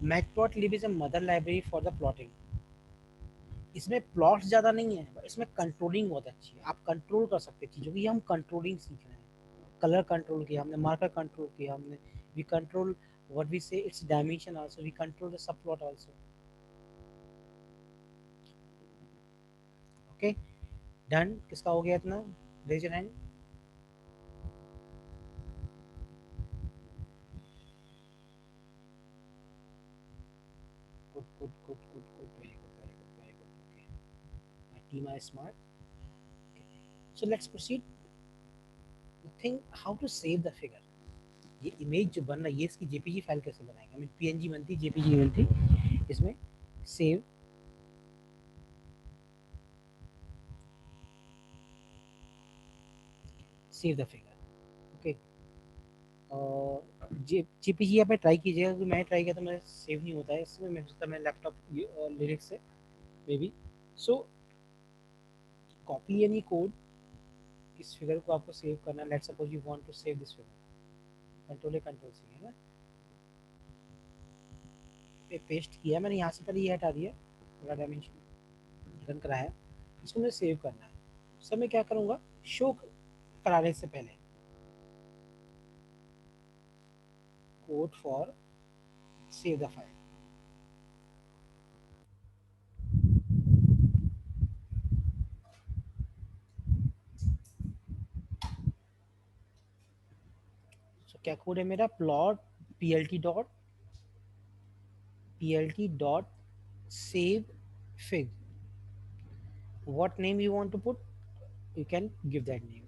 Matplotlib is a mother library for the plotting. इसमें प्लॉट्स ज़्यादा नहीं है, इसमें कंट्रोलिंग बहुत अच्छी है, आप कंट्रोल कर सकते हैं चीज़ों की। हम कंट्रोलिंग सीख रहे हैं, कलर कंट्रोल किया हमने, मार्कर कंट्रोल किया हमने, we control what we say its dimension also, we control the subplot also. Okay done. किसका हो गया इतना? Raise your hand. Good, very good. Okay, my team are smart. Okay, so let's proceed. The thing, how to save the figure. ये image जो बन रहा है, ये इसकी जेपीजी फाइल कैसे बनाएंगे? I mean पीएनजी बनती, जेपीजी बनती, इसमें save the figure. Okay, JPG यहाँ पे ट्राई कीजिएगा, क्योंकि मैं ट्राई किया तो मेरा सेव नहीं होता है, इसमें मैं सोचता मैं लैपटॉप लिरिक्स से maybe. So copy any code, इस फिगर को आपको सेव करना है। Let's suppose you want to save this figure, control C है ना, पे पेस्ट किया मैंने, यहाँ से पहले ये हटा दिया, पूरा डायमेंशन रन कराया, इसको मुझे सेव करना है। सब मैं क्या करूँगा, शो कराने से पहले code for save the file, so क्या कोड है मेरा, plot plt dot save fig, what name you want to put, you can give that name.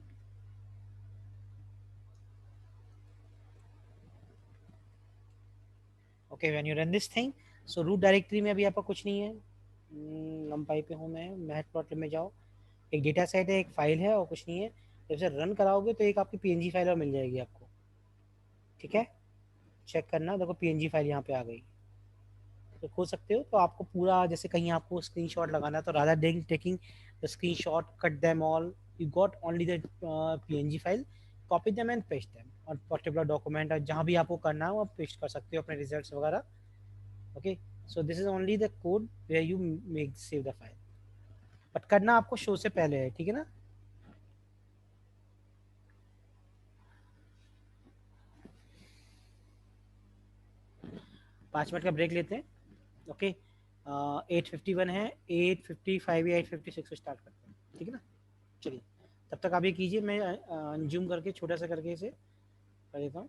Okay, when you run this thing, so root directory में अभी आपका कुछ नहीं है, numpy पे हूँ मैं, मैटप्लॉटलिब में जाओ, एक डेटा सेट है, एक फाइल है और कुछ नहीं है। जब से रन कराओगे तो एक आपकी पीएनजी फाइल और मिल जाएगी आपको, ठीक है? चेक करना, देखो पीएनजी फाइल यहाँ पे आ गई, तो खोल सकते हो। तो आपको पूरा, जैसे कहीं आपको स्क्रीनशॉट लगाना है तो rather than taking the screenshot, cut them all, you got only the PNG file, copy them and paste them और पर्टिकुलर डॉक्यूमेंट, और जहाँ भी आपको करना है वो आप पेस्ट कर सकते हो अपने रिजल्ट्स वगैरह। Okay, so this is only the code where you make save the file, but करना आपको शो से पहले है, ठीक है ना? पाँच मिनट का ब्रेक लेते हैं। ओके, 8:51 है, 8:55 या 8:56 स्टार्ट करते हैं, ठीक है ना? चलिए, तब तक आप ये कीजिए, मैं जूम करके छोटा सा करके इसे कर देता हूँ।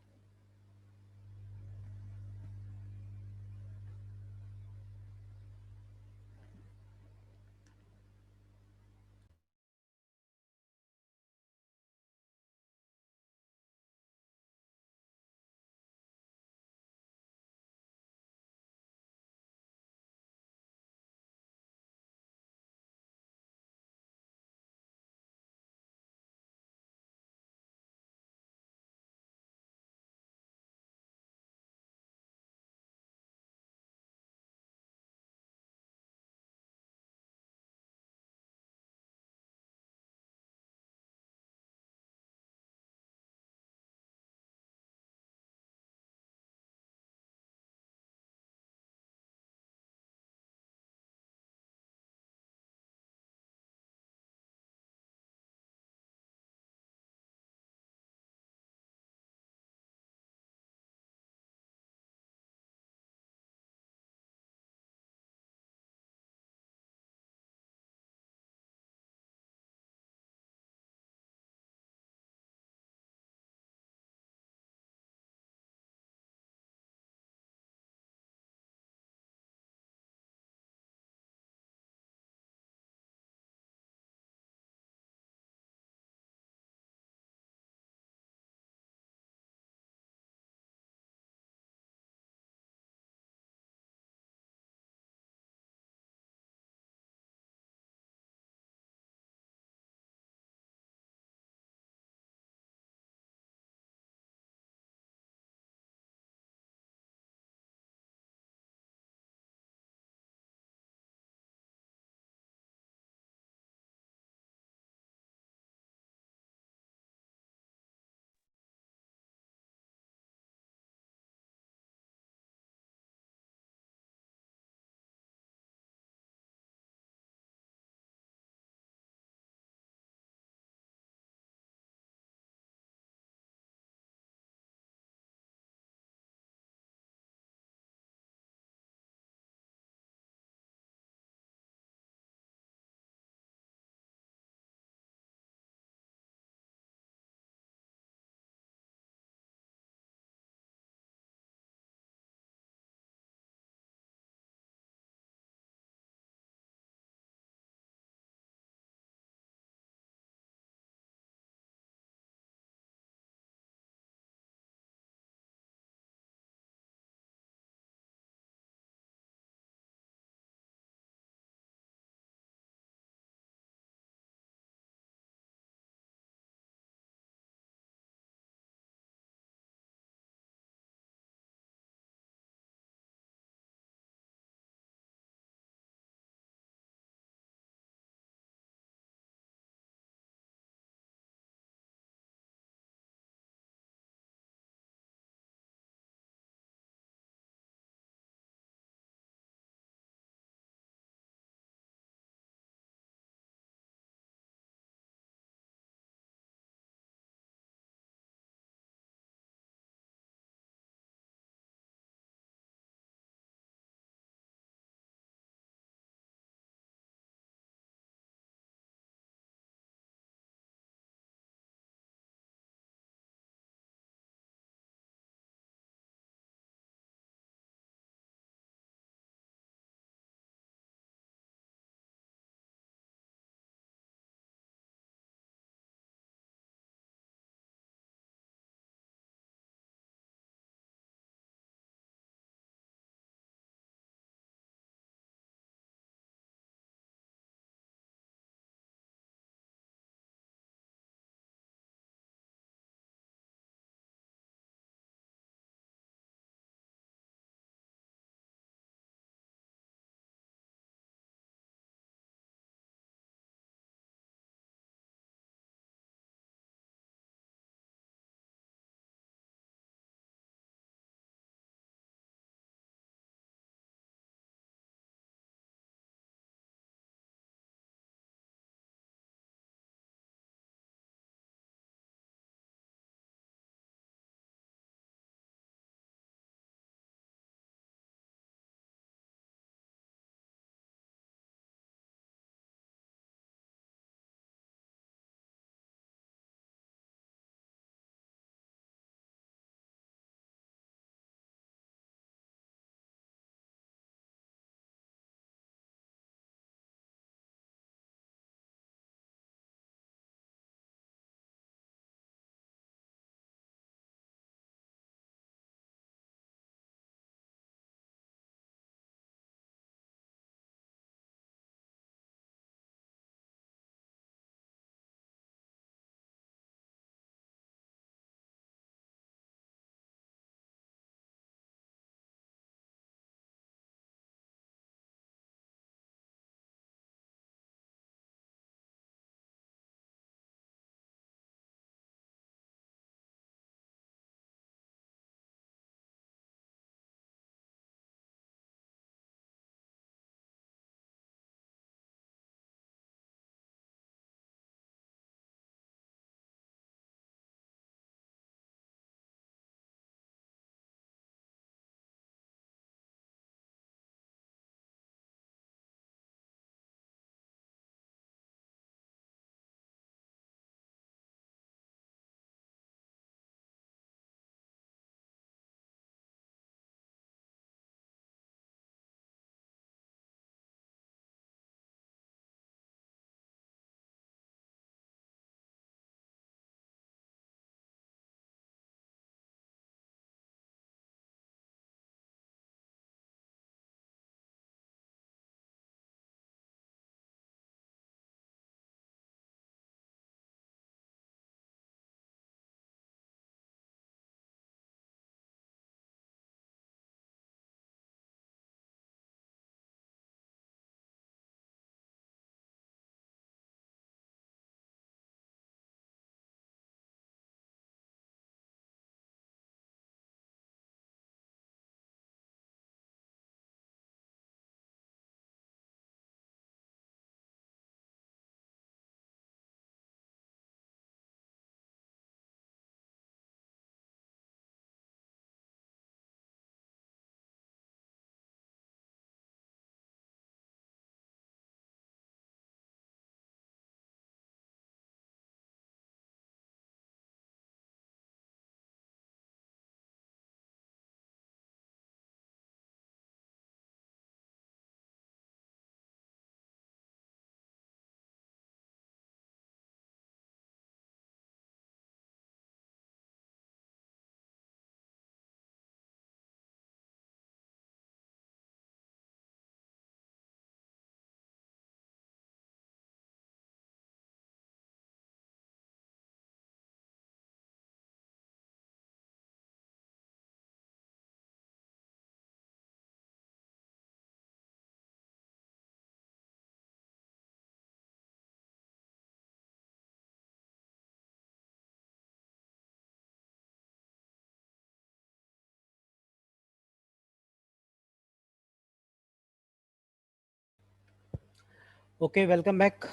Okay, welcome back.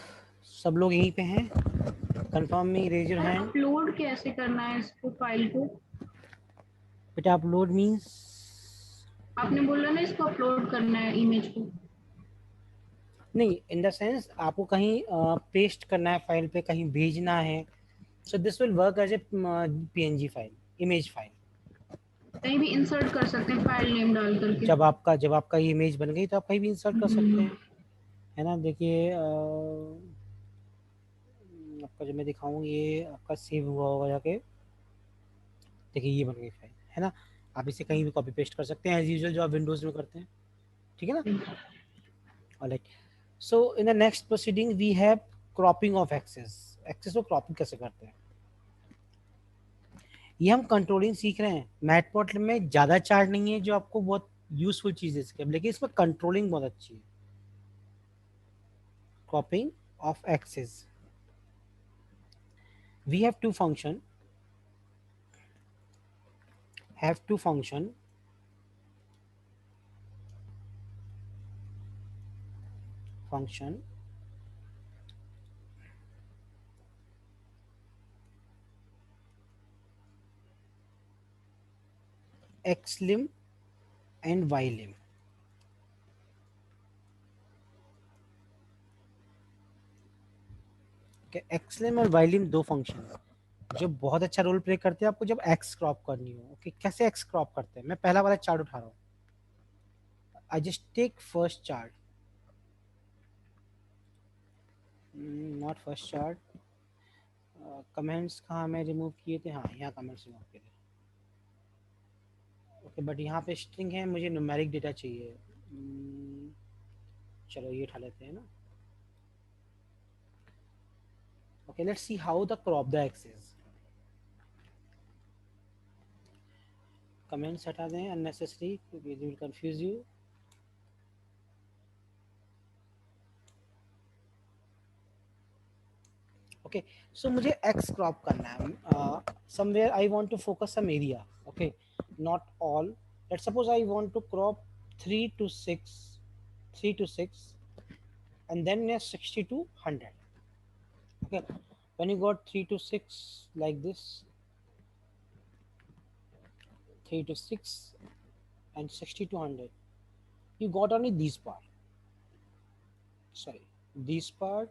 सब लोग यहीं पे हैं? Confirm me, raise your hand. Upload कैसे करना है इसको, फाइल को? बेटा अपलोड मींस आपने बोला ना इसको अपलोड करना है, इमेज को। नहीं, इन द सेंस आपको कहीं पेस्ट करना है फाइल पे, कहीं भेजना है। So this will work as a PNG file, image file. कहीं भी इंसर्ट कर सकते हैं फाइल नेम डाल करके। जब आपका ये इमेज बन गई तो आप कहीं भी इंसर्ट कर सकते हैं, है ना। देखिए आपका जो मैं दिखाऊँ, ये आपका सेव हुआ होगा जाके। देखिए ये बन गई फाइल, है ना। आप इसे कहीं भी कॉपी पेस्ट कर सकते हैं एज यूजुअल, जो आप विंडोज में करते हैं, ठीक है ना। Alright, so in the next proceeding we have cropping of axis. Axis को क्रॉपिंग कैसे करते हैं, ये हम कंट्रोलिंग सीख रहे हैं। मैटप्लॉटलिब में ज़्यादा चार्ट नहीं है जो आपको बहुत यूजफुल चीज़ें सीखे, लेकिन इसमें कंट्रोलिंग बहुत अच्छी है। Cropping of axis, we have two function function xlim and ylim। xlim और ylim दो फंक्शन है जो बहुत अच्छा रोल प्ले करते हैं आपको जब x क्रॉप करनी हो। ओके, कैसे x क्रॉप करते हैं, मैं पहला वाला चार्ट उठा रहा हूँ। I just take first chart, not first chart. Comments कहाँ मैं रिमूव किए थे, हाँ यहाँ कमेंट्स रिमूव किए थे। ओके, बट यहाँ पे स्ट्रिंग है, मुझे न्यूमेरिक डेटा चाहिए। चलो ये उठा लेते हैं ना। Okay, let's see how the crop the x is. Comments हटा दें unnecessary क्योंकि it will confuse you. Okay, so मुझे x crop करना है। Somewhere I want to focus some area. Okay, not all. Let's suppose I want to crop 3 to 6, and then 60 to 100. Okay, when you got 3 to 6 like this, 3 to 6 and 60 to 100, you got only this part. Sorry, this part,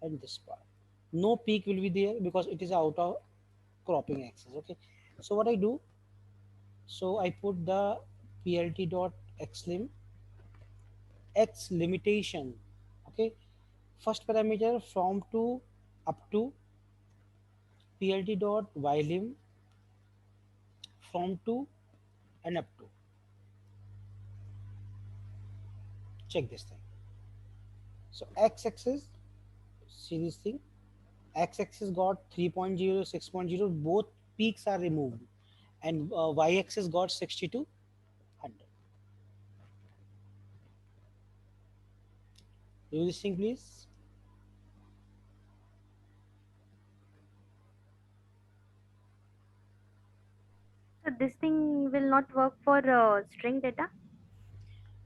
and this part. No peak will be there because it is out of cropping axis. Okay, so what I do, so I put the plt dot xlim x limitation. Okay, first parameter from to up to, plt dot ylim from to and up to. Check this thing. So x-axis, see this thing, x-axis got 3.0, 6.0, both peaks are removed, and y-axis got 60 to 100. Do this thing, please. So this thing will not work for string data.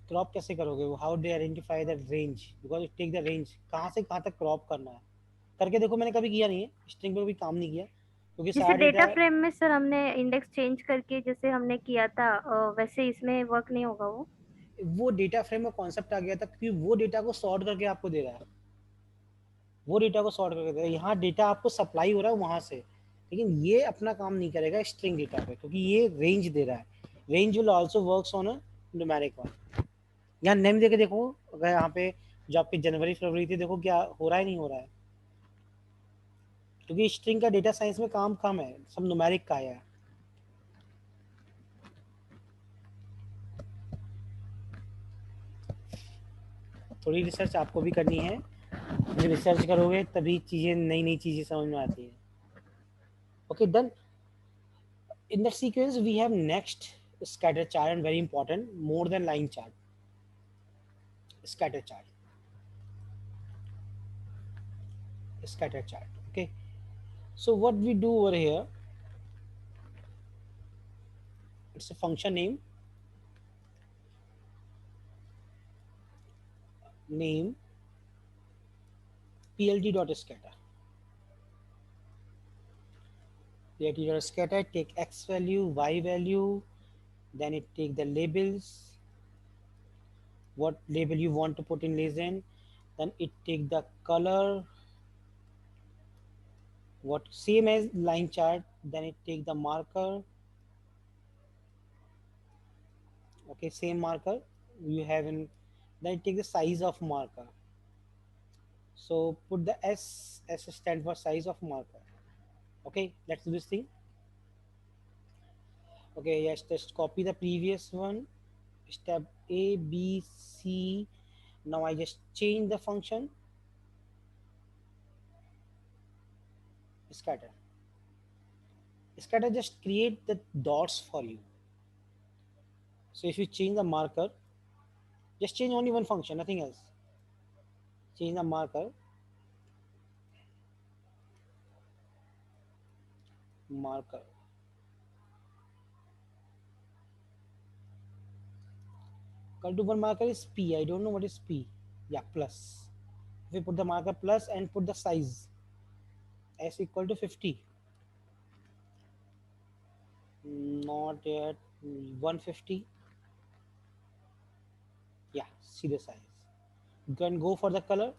Crop कैसे करोगे वो, how do identify the range, because it take the range, कहाँ से कहाँ तक crop करना है। करके देखो, मैंने कभी किया नहीं है, स्ट्रिंग पे भी काम नहीं किया क्योंकि जैसे सारा डेटा डेटा फ्रेम में सर हमने इंडेक्स चेंज करके जैसे हमने किया था, वैसे इसमें वर्क नहीं होगा वो डेटा फ्रेम में कॉन्सेप्ट आ गया था क्योंकि वो डेटा को सॉर्ट करके आपको दे रहा है, वो डेटा को सॉर्ट करके दे रहा है। यहाँ डेटा आपको सप्लाई हो रहा है वहाँ से, लेकिन ये अपना काम नहीं करेगा स्ट्रिंग डेटा पे क्योंकि ये रेंज दे रहा है। Range will also works on a numeric one. यहाँ नेम देके देखो, अगर यहाँ पे जो आपकी जनवरी फरवरी थी, देखो क्या हो रहा है, नहीं हो रहा है, क्योंकि स्ट्रिंग का डेटा साइंस में काम कम है, सब न्यूमेरिक का है। थोड़ी रिसर्च आपको भी करनी है, जब रिसर्च करोगे तभी चीज़ें, नई नई चीज़ें समझ में आती हैं। Okay, done. In that sequence we have next scatter chart, and very important, more than line chart, scatter chart. Okay, so what we do over here, it's a function name plt.scatter. plt.scatter take x value, y value, then it take the labels, what label you want to put in legend, then it take the color, what same as line chart, then it take the marker, okay, same marker you have in, then it take the size of marker. So put the S stand for size of marker. Okay, let's do this thing. Okay, yes, just copy the previous one, step A, B, C. Now I just change the function, scatter. Scatter just create the dots for you. So if you change the marker, just change only one function, nothing else. Change the marker, marker. Equal to one marker is P. I don't know what is P. Yeah, plus. If you put the marker plus and put the size, S equal to 50. Not yet. 150. Yeah, see the size. You can go for the color.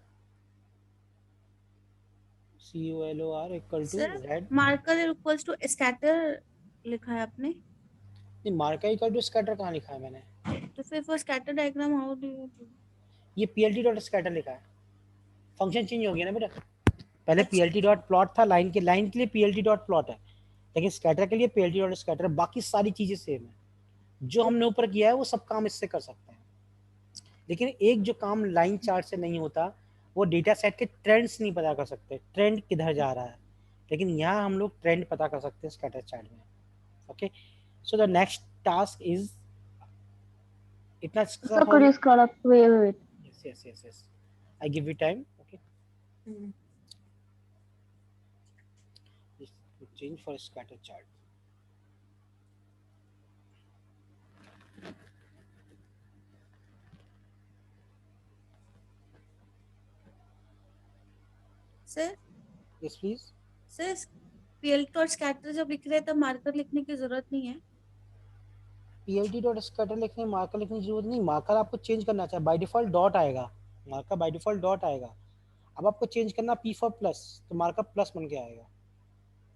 COLOR equal to sir red. Marker equals to scatter लिखा है आपने, नहीं, marker equal to scatter कहाँ लिखा है मैंने? तो फिर वो scatter diagram how do you do? ये plt.scatter लिखा है, फंक्शन चेंज हो गया ना बेटा. पहले plt.plot था, लाइन के लिए plt.plot है, लेकिन स्कैटर के लिए plt.scatter. बाकी सारी चीजें सेम है. जो हमने ऊपर किया है वो सब काम इससे कर सकते हैं, लेकिन एक जो काम लाइन चार्ट से नहीं होता, वो डेटा सेट के ट्रेंड्स नहीं पता कर सकते, ट्रेंड किधर जा रहा है, लेकिन यहाँ हम लोग ट्रेंड पता कर सकते हैं स्कैटर चार्ट में. Okay, so the next task is इतना. Sir, could you scroll up? Wait. Yes. I give you time. Okay. Just change for scatter chart. Sir Yes, please. Sir plt और scatter जब लिख रहे हैं तब marker लिखने की जरूरत नहीं है. plt.scatter लिखने, मार्कर लिखने की जरूरत नहीं. मार्कर आपको चेंज करना चाहिए, बाय डिफॉल्ट डॉट आएगा. मार्कर बाय डिफॉल्ट डॉट आएगा. अब आपको चेंज करना P फॉर प्लस, तो मार्कर प्लस बन के आएगा.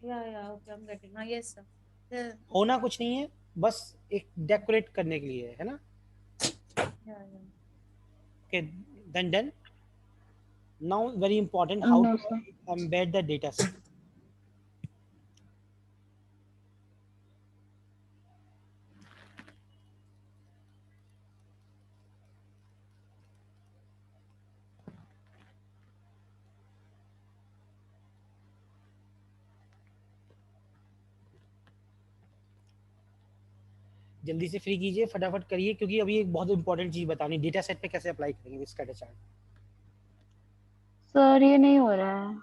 या ओके, आई एम गेटिंग. हां यस सर. होना कुछ नहीं है, बस एक डेकोरेट करने के लिए है ना. Okay, then done. Now very important, how No, to sir. embed the data set. जल्दी से फ्री कीजिए, फटाफट करिए, क्योंकि अभी एक बहुत इंपॉर्टेंट चीज बतानी, डेटा सेट पे कैसे अप्लाई करेंगे स्कैटर चार्ट. सर ये नहीं हो रहा है.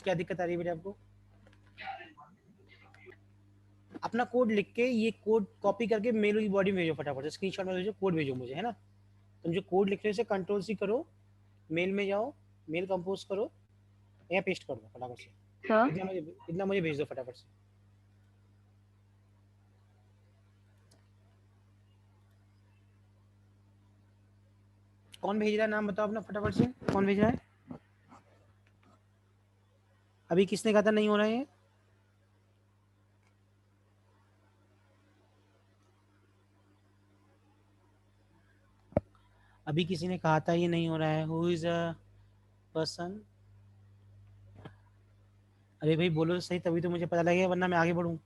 क्या दिक्कत आ रही है बेटा आपको? अपना कोड लिख के, ये कोड कॉपी करके मेल की बॉडी में भेजो, फटाफट से स्क्रीनशॉट में भेजो, कोड भेजो मुझे, है ना. तुम जो कोड लिख रहे हो इसे कंट्रोल सी करो, मेल में जाओ, मेल कंपोज करो, यहाँ पेस्ट कर दो फटाफट से. इतना मुझे भेज दो फटाफट से. कौन भेज रहा है, नाम बताओ अपना फटाफट से, कौन भेज रहा है? अभी किसने कहा था नहीं हो रहा है? अभी किसी ने कहा था ये नहीं हो रहा है. Who is a person? अरे भाई बोलो सही, तभी तो मुझे पता लगेगा, वरना मैं आगे बढ़ूं.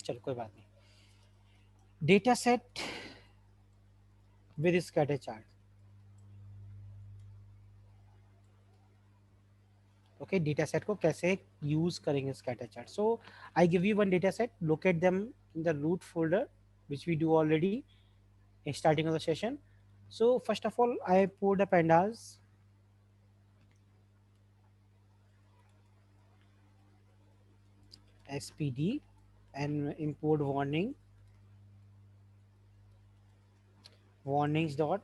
चलो कोई बात नहीं. Data set with scatter chart. Okay, data set को कैसे यूज करेंगे scatter chart. So I give you one data set, locate them in the root folder which we do already in starting of the session. So first of all, I import the pandas. SPD and import warnings dot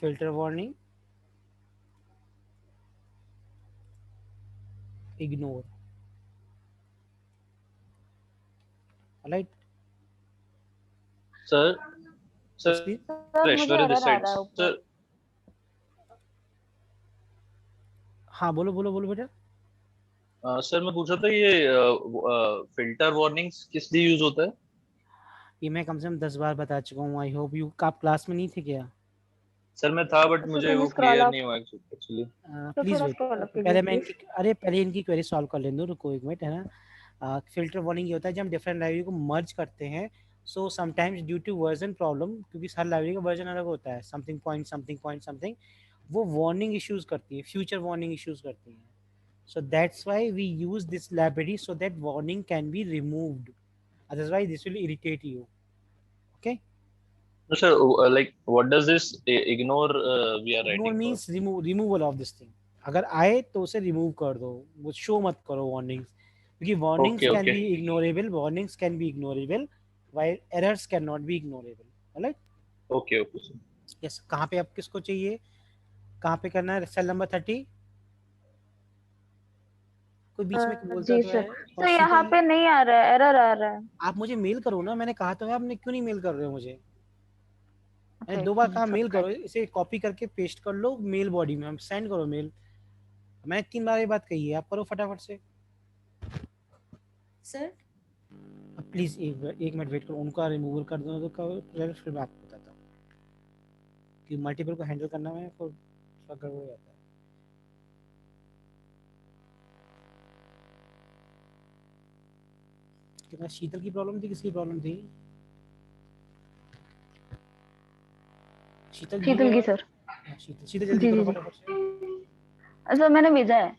filter warning, ignore. Alright, Sir, yes sir, please. Sir मुझे Aishwarya this error आ side. रहा है Sir, ऊपर. हाँ बोलो बोलो बोलो बेटा. सर मैं पूछ रहा था ये फिल्टर वार्निंग्स किस लिए यूज होता है? ये मैं कम से कम 10 बार बता चुका हूँ. आई होप यू, आप क्लास में नहीं थे क्या? सर मैं था बट सर मुझे कैन वो यू स्क्रॉल क्लियर अप? नहीं हुआ एक्चुअली. तो प्लीज थोड़ा वेट. स्क्रॉल अप कीजिए पहले मैं प्लीज. इनकी, अरे पहले इनकी क्वेरी सॉल्व कर लेने दो, रुको एक मिनट, है ना. फिल्टर वार्निंग ये होता है जब हम डिफरेंट लाइब्रेरी को मर्ज करते हैं. So sometimes due to version problem, क्योंकि हर लाइब्रेरी का वर्जन अलग होता है, something point something point something, वो वार्निंग इश्यूज करती है, फ्यूचर वार्निंग इश्यूज करती हैं. So that's why we use this library so that warning can be removed. Otherwise, this will irritate you. Okay? No, sir, like what does this ignore we are Ignore writing for? means removal of this thing. अगर आए तो उसे remove कर दो, वो show मत करो warnings, क्योंकि warnings Okay, can okay. be ignorable, warnings can be ignorable, while errors cannot be ignorable. Alright? Okay, okay, sir. Yes. कहाँ पे आप किसको चाहिए? कहाँ पे करना है? Cell number 30. कोई बीच में बोलता जी तो सर. है. सर यहाँ पे नहीं आ रहा है, एरर आ रहा है. आप मुझे मेल करो ना, मैंने कहा तो है, आपने क्यों नहीं मेल कर रहे हो मुझे? अच्छा मैंने 2 बार कहा मेल करो, इसे कॉपी करके पेस्ट कर लो मेल बॉडी में, हम सेंड करो मेल. मैंने 3 बार ये बात कही है, आप करो फटाफट से. सर प्लीज एक मिनट वेट करो, उनका रिमूवल कर दो तो फिर मैं आपको बताता हूँ कि मल्टीपल को हैंडल करना है तो गड़बड़ हो जाता है. कितना शीतल की प्रॉब्लम थी, किसकी प्रॉब्लम थी? शीतल की सर. शीतल जल्दी करो फटाफट से. अच्छा मैंने भेजा है.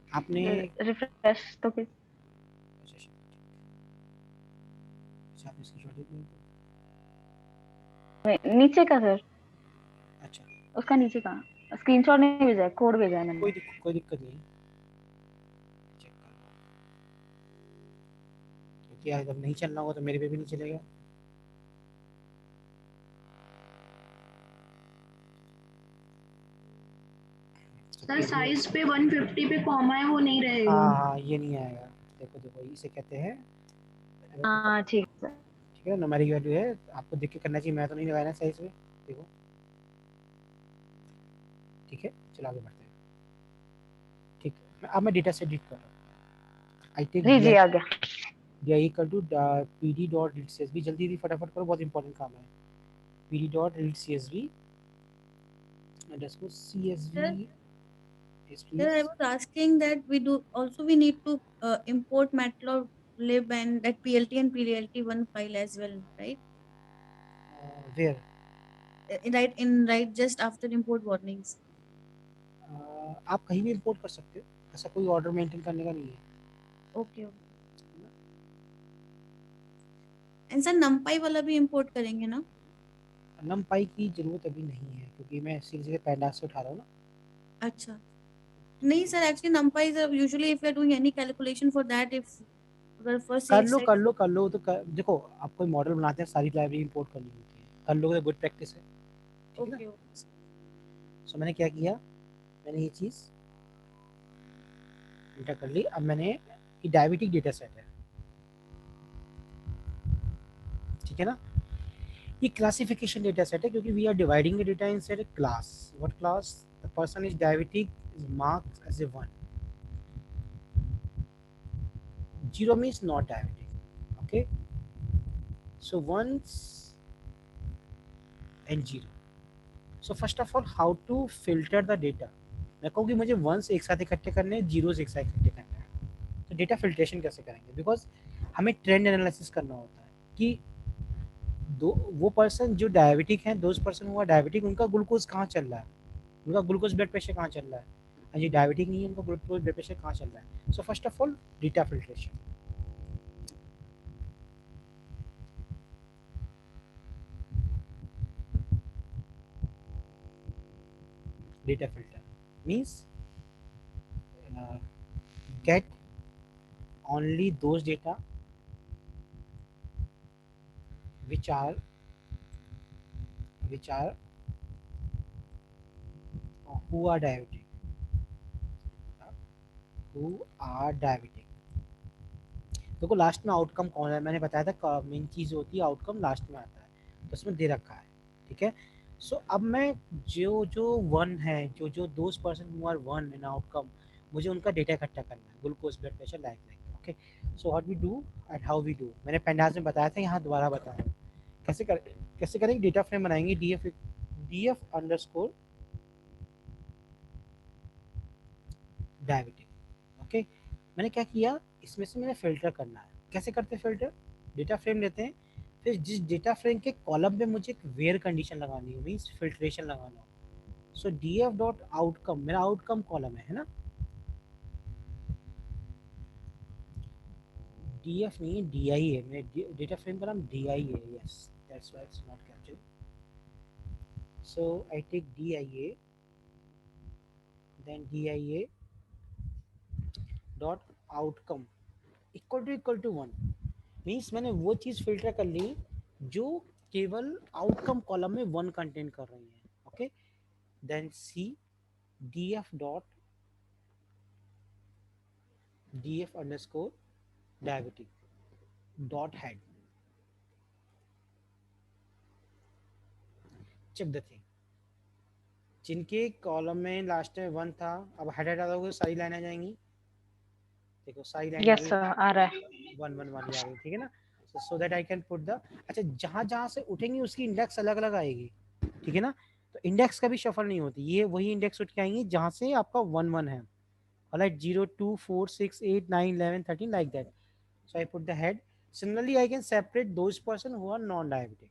आपने रिफ्रेश तो फिर. अच्छा आपने स्क्रीनशॉट दिया? नीचे का सर. अच्छा उसका नीचे का स्क्रीनशॉट नहीं भेजा है, कोड भेजा है मैंने. कोई दिक्कत नहीं. चेक कर लो, क्योंकि अगर नहीं चलना होगा तो मेरे पे भी नहीं चलेगा. सर साइज पे 150 पे कॉमा है वो नहीं रहेगा. हाँ ये नहीं आएगा. देखो देखो इसे कहते हैं. हाँ ठीक है. ठीक है, न्यूमेरिक वैल्यू है, आपको देख के करना चाहिए, मैं तो नहीं लगाया ना साइज में. देखो ठीक है, चलो आगे बढ़ते हैं. ठीक है, अब मैं डेटा सेट रीड कर रहा हूँ. आई टेक जी आ गया. दिया equal to pd dot read csv. जल्दी फटाफट करो, बहुत इंपॉर्टेंट काम है. pd dot read csv underscore csv. Yes, Sir, I was asking that we need to import matplotlib and that plt and plt1 file as well, right? Where? Right just after import warnings. आप कहीं भी import कर सकते हो, ऐसा कोई order maintain करने का नहीं है. ओके. एंड सर numpy वाला भी इंपोर्ट करेंगे ना? numpy की जरूरत अभी नहीं है, क्योंकि मैं सीधे pandas से उठा रहा हूँ ना. अच्छा नहीं sir, actually numpy is usually if you are doing any calculation for that, if अगर first कर लो तो देखो, आप कोई मॉडल बनाते हैं सारी लाइब्रेरी इंपोर्ट करनी होती है, कर लो तो गुड प्रैक्टिस है. ओके. सो मैंने क्या किया, मैंने ये चीज़ एंटर कर ली. अब मैंने ये डायबिटिक डेटा सेट है, ठीक है ना. ये क्लासिफिकेशन डेटा सेट है, क्योंकि we are dividing the data in set class. What class? The person is diabetic is marked as a 1. 0 means not diabetic. Okay, so 1s and 0. So first of all, how to filter the data. मैं कहूँ कि मुझे 1s एक साथ इकट्ठे करने हैं, 0s एक साथ इकट्ठे करने हैं, तो डेटा फिल्ट्रेशन कैसे करेंगे? बिकॉज हमें ट्रेंड एनालिसिस करना होता है कि वो पर्सन जो डायबिटिक हैं, दोज पर्सन हुआ डायबिटिक, उनका ग्लूकोज कहाँ चल रहा है, उनका ग्लूकोज ब्लड प्रेशर कहाँ चल रहा है, और ये डायबिटिक नहीं है, उनका ग्लूकोज ब्लड प्रेशर कहाँ चल रहा है. So first of all data filtration. Data filter means get only those data which are who are diabetic, who are diabetic. देखो लास्ट में आउटकम कौन है, मैंने बताया था मेन चीज़ होती है आउटकम लास्ट में आता है, तो उसमें दे रखा है, ठीक है। सो अब मैं जो वन है, जो those person who are one in outcome, मुझे उनका डेटा इकट्ठा करना है, glucose, blood pressure, like okay. So what we do and how we do, मैंने पेंडास में बताया था, यहाँ दोबारा बताया कैसे करेंगे। डेटा फ्रेम बनाएंगे df अंडरस्कोर डायबिटिक, ओके। मैंने क्या किया, इसमें से मैंने फिल्टर करना है। कैसे करते हैं फिल्टर, डेटा फ्रेम लेते हैं, फिर जिस डेटा फ्रेम के कॉलम पे मुझे एक वेयर कंडीशन लगानी है, मीन्स फिल्ट्रेशन लगाना हो। सो df डॉट आउटकम, मेरा आउटकम कॉलम है ना, df नहीं है di है, मेरे डेटा फ्रेम का नाम di है, yes that's why it's not captured. So I take dia, then dia dot outcome equal to 1, means मैंने वो चीज़ फिल्टर कर ली जो केवल आउटकम कॉलम में 1 कंटेन कर रही है, okay. Then see df underscore diabetic dot head, check the thing, जिनके कॉलम में लास्ट में 1 था, अब हेड डालोगे सारी लाइन आ जाएंगी, देखो सारी लाइन यस सर आ रहा है। 1 1 1 आ गई, ठीक है ना। So that I can put the, अच्छा जहाँ से उठेंगी उसकी इंडेक्स अलग अलग आएगी, ठीक है ना। तो इंडेक्स कभी शफल नहीं होती, ये वही इंडेक्स उठ के आएंगी जहाँ से आपका 1 1 है, like 0 2 4 6 8 9 11 13 like that. So I put the head, similarly I can separate those person who are non diabetic,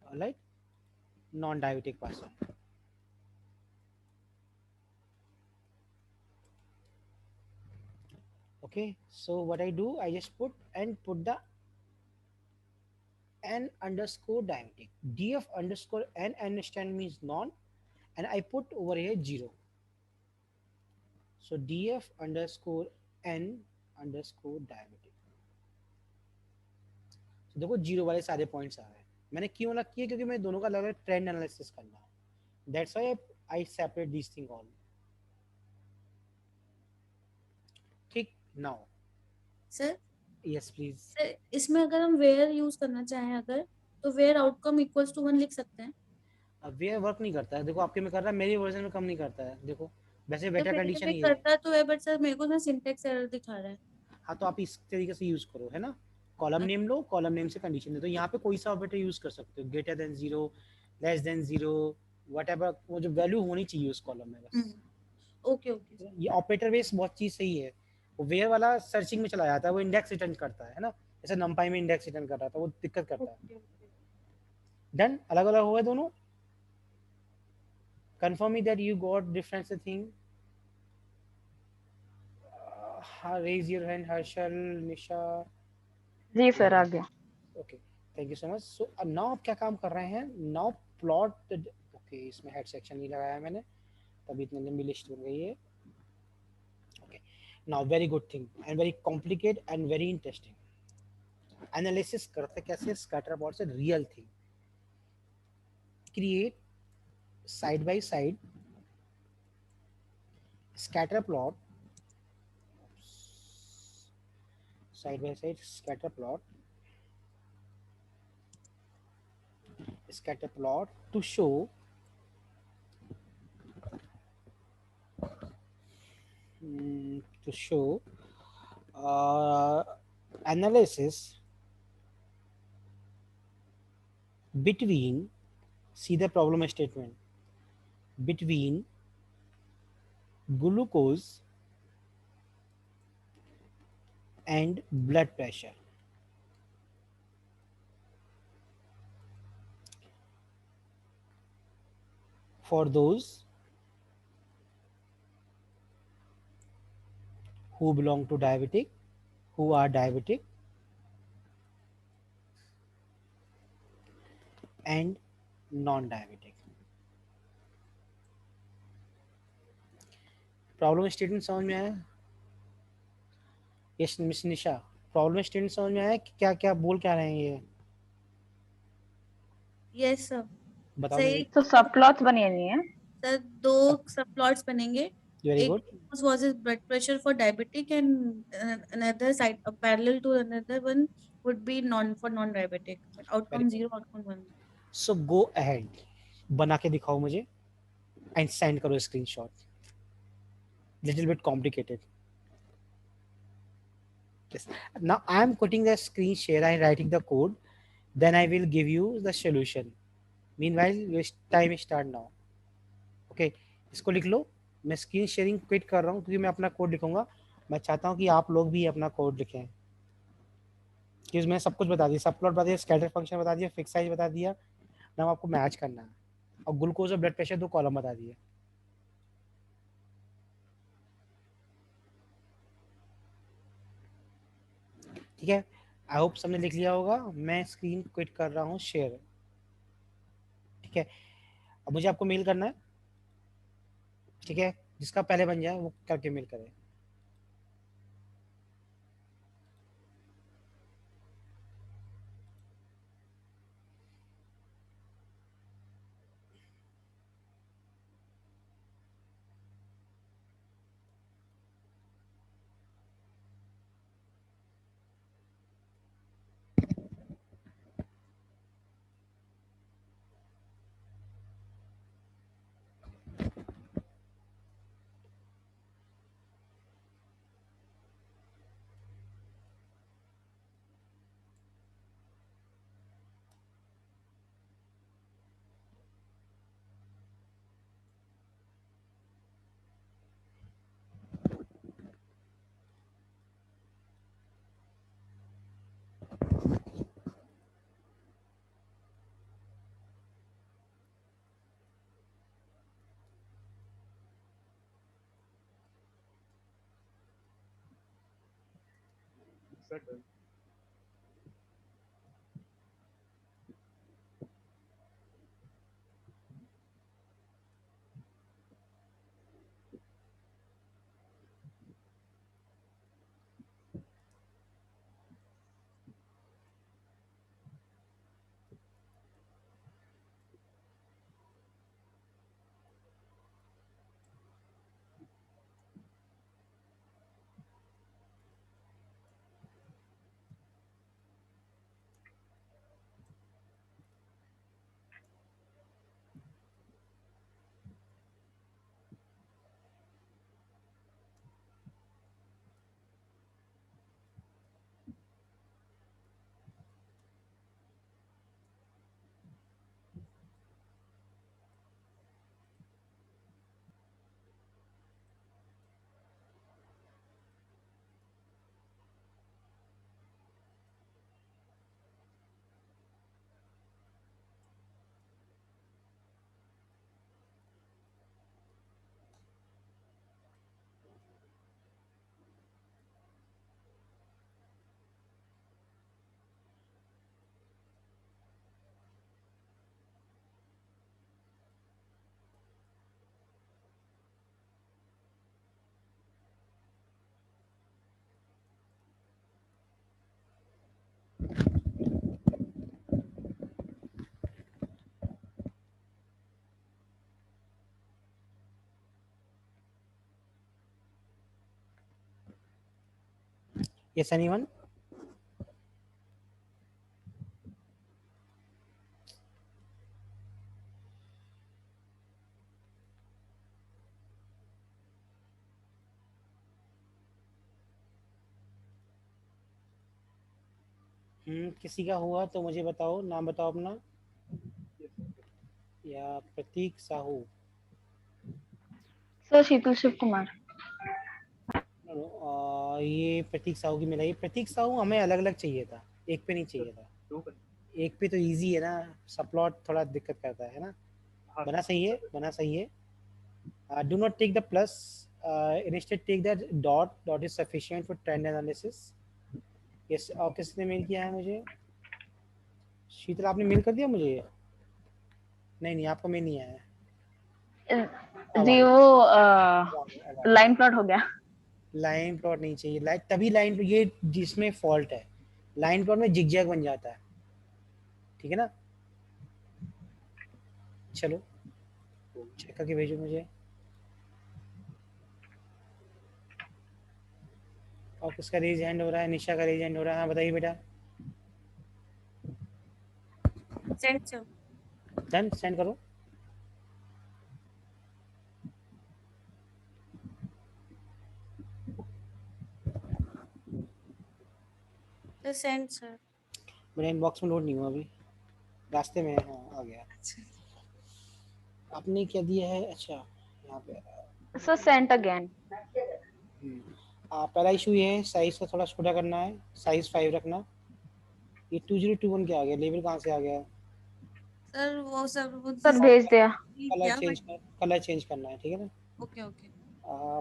alright, non diabetic person. Okay, so what I do, I just put the n underscore diabetic, df underscore n understand means non, and I put over here 0. So df underscore n underscore diabetic, so देखो 0 वाले सारे points आ रहे हैं। मैंने क्यों अलग किया, क्योंकि मैं दोनों का अलग अलग ट्रेंड एनालिसिस करना है, that's why I separate these thing all, ठीक। Now sir yes please. Sir इसमें अगर हम वेयर यूज करना चाहें अगर, तो वेयर आउटकम इक्वल्स टू 1 लिख सकते हैं। अब वेयर वर्क नहीं करता है, देखो आपके में कर रहा है, मेरी वर्जन में कम नहीं करता है, देखो वैसे तो बेटर मेरे कंडीशन में ही है। करता तो है, बट सर मेरे को ना सिंटैक्स एरर दिखा रहा है। हाँ तो आप इस तरीके से यूज करो, है ना, कॉलम नेम लो, कॉलम नेम से कंडीशन दे दो, यहाँ पे कोई सा ऑपरेटर यूज कर सकते हो, greater than 0, less than 0, whatever, वो जो वैल्यू होनी चाहिए उस कॉलम में बस। ओके ओके, ये ऑपरेटर बेस बहुत चीज सही है। वो वेयर वाला सर्चिंग में चला जाता है, वो इंडेक्स रिटर्न करता है ना, जैसे नंपाई में इंडेक्स रिटर्न कर रहा था, वो दिक्कत करता है। डन, अलग अलग हो गए दोनों। confirm me that you got difference thing. Raise your hand, Harshal, Nisha. Ji sir आ गया। Okay, thank you so much. So now आप क्या काम कर रहे हैं, now plot, okay, इसमें head section नहीं लगाया मैंने, तभी इतनी लंबी लिस्ट बन गई है। Okay, now very good thing and very complicated and very interesting. Analysis करते कैसे scatter plot से real thing. Create side by side scatter plot, side by side scatter plot to show analysis between, see the problem statement, between glucose and blood pressure. For those who belong to diabetic, who are diabetic, and non-diabetic. Problem statement समझ में आया? Yes miss निशा, problem statement समझ में आया कि क्या क्या बोल क्या रहे हैं ये? Yes sir. बताओ सही। मुझे। So subplots बनेंगे हैं। सर 2 सबप्लॉट्स बनेंगे। वेरी एक good. was his blood pressure for diabetic and another side parallel to another one would be for non-diabetic. Outcome 0, outcome 1. So go ahead, बना के दिखाओ मुझे एंड सेंड करो screenshot. Little bit complicated. Yes. Now I am putting the screen share and writing the code. Then I will give you the solution. Meanwhile, time start now. Okay. इसको लिख लो। मैं screen sharing quit कर रहा हूँ क्योंकि मैं अपना code लिखूंगा। मैं चाहता हूँ कि आप लोग भी अपना कोड लिखें। क्योंकि मैं सब कुछ बता दिया, सब प्लॉट बता दिया, स्कैटर फंक्शन बता दिया, फिक्स साइज बता दिया। नाम आपको मैच करना है और ग्लूकोज और ब्लड प्रेशर 2 कॉलम बता दिए। ठीक है, आई होप सबने लिख लिया होगा। मैं स्क्रीन क्विट कर रहा हूँ शेयर। ठीक है, अब मुझे आपको मेल करना है। ठीक है, जिसका पहले बन जाए वो करके मेल करे। Yes, anyone? किसी का हुआ तो मुझे बताओ, नाम बताओ अपना। या प्रतीक साहू। सर शीतल शिव कुमार। ये प्रतीक साहू की मिलाई। प्रतीक साहू हमें अलग अलग चाहिए था, एक पे नहीं चाहिए था। एक पे तो इजी है ना, सबप्लॉट थोड़ा दिक्कत करता है ना। बना सही है, बना सही है। Do not take the plus, instead take the dot is sufficient for trend analysis. yes, और किसने मेल किया है मुझे? शीतल आपने मेल कर दिया मुझे? नहीं आपका मेल नहीं आया है। जी वो लाइन प्लॉट हो गया। लाइन प्लॉट नहीं चाहिए, तभी लाइन, ये जिसमें फॉल्ट है, लाइन प्लॉट में जिगजैग बन जाता है। ठीक है ना? चलो चेक करके भेजो मुझे। और किसका रेज हैंड हो रहा है? निशा का रेज हैंड हो रहा है। हाँ बताइए बेटा। Send sir. डन, सेंड करो। Sir send sir. मेरा इनबॉक्स में लोड नहीं हुआ अभी, रास्ते में है। हाँ आ गया। आपने क्या दिया है? अच्छा यहाँ पे So sent again. पहला इशू ये है, साइज को थोड़ा छोटा करना है, साइज 5 रखना। ये 2021 क्या आ गया? लेवल कहाँ से आ गया? सर वो सब वो सर भेज दिया। कलर चेंज करना है, ठीक है ना? Okay okay.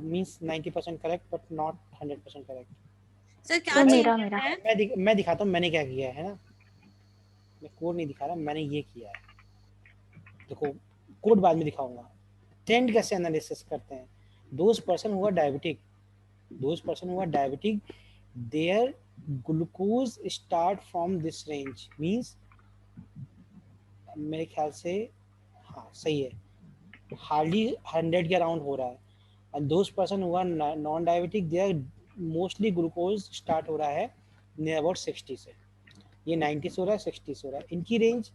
Means 90% correct but not 100% correct. Sir क्या चेंज मेरा है? मैं दिखाता हूँ मैंने क्या किया है ना। मैं कोड नहीं दिखा रहा, मैंने ये किया है। देखो कोड बाद में दिखाऊंगा। ट्रेंड कैसे एनालिसिस करते हैं? दोज पर्सन हुआ diabetic, there glucose start from this range, means मेरे ख्याल से हाँ सही है, हार्डली 100 के अराउंड हो रहा है। एंड दोज पर्सन हुआ non diabetic, there mostly glucose start हो रहा है नियर अबाउट 60 से। ये 90 से हो रहा है, 60 से हो रहा है। इनकी रेंज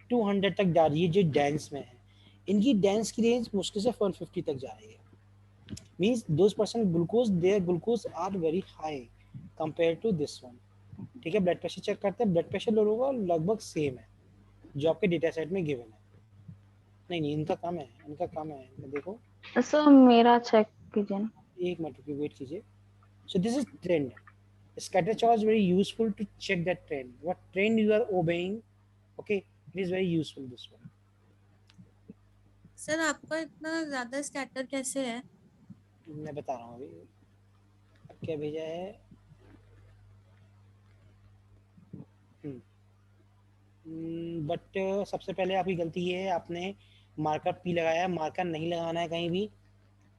200 तक जा रही है जो डेंस में है। इनकी डेंस की रेंज मुश्किल से 150 तक जा रही है। Means those person glucose, there glucose are very high compare to this one. ठीक है, ब्लड प्रेशर चेक करते हैं। ब्लड प्रेशर लोगों का लगभग सेम है जो आपके डेटा सेट में गिवन है। नहीं इनका कम है, देखो। सर मेरा चेक कीजिए। एक मिनट रुकिए, वेट कीजिए। सो this is trend. Scatter chart is very useful to check that trend. What trend you are obeying, okay? It is very useful this one. Sir आपका इतना ज्यादा स्कैटर कैसे है? मैं बता रहा हूँ अभी क्या भेजा है। बट सबसे पहले आपकी गलती ये है, आपने मार्कर पी लगाया है। मार्कर नहीं लगाना है कहीं भी,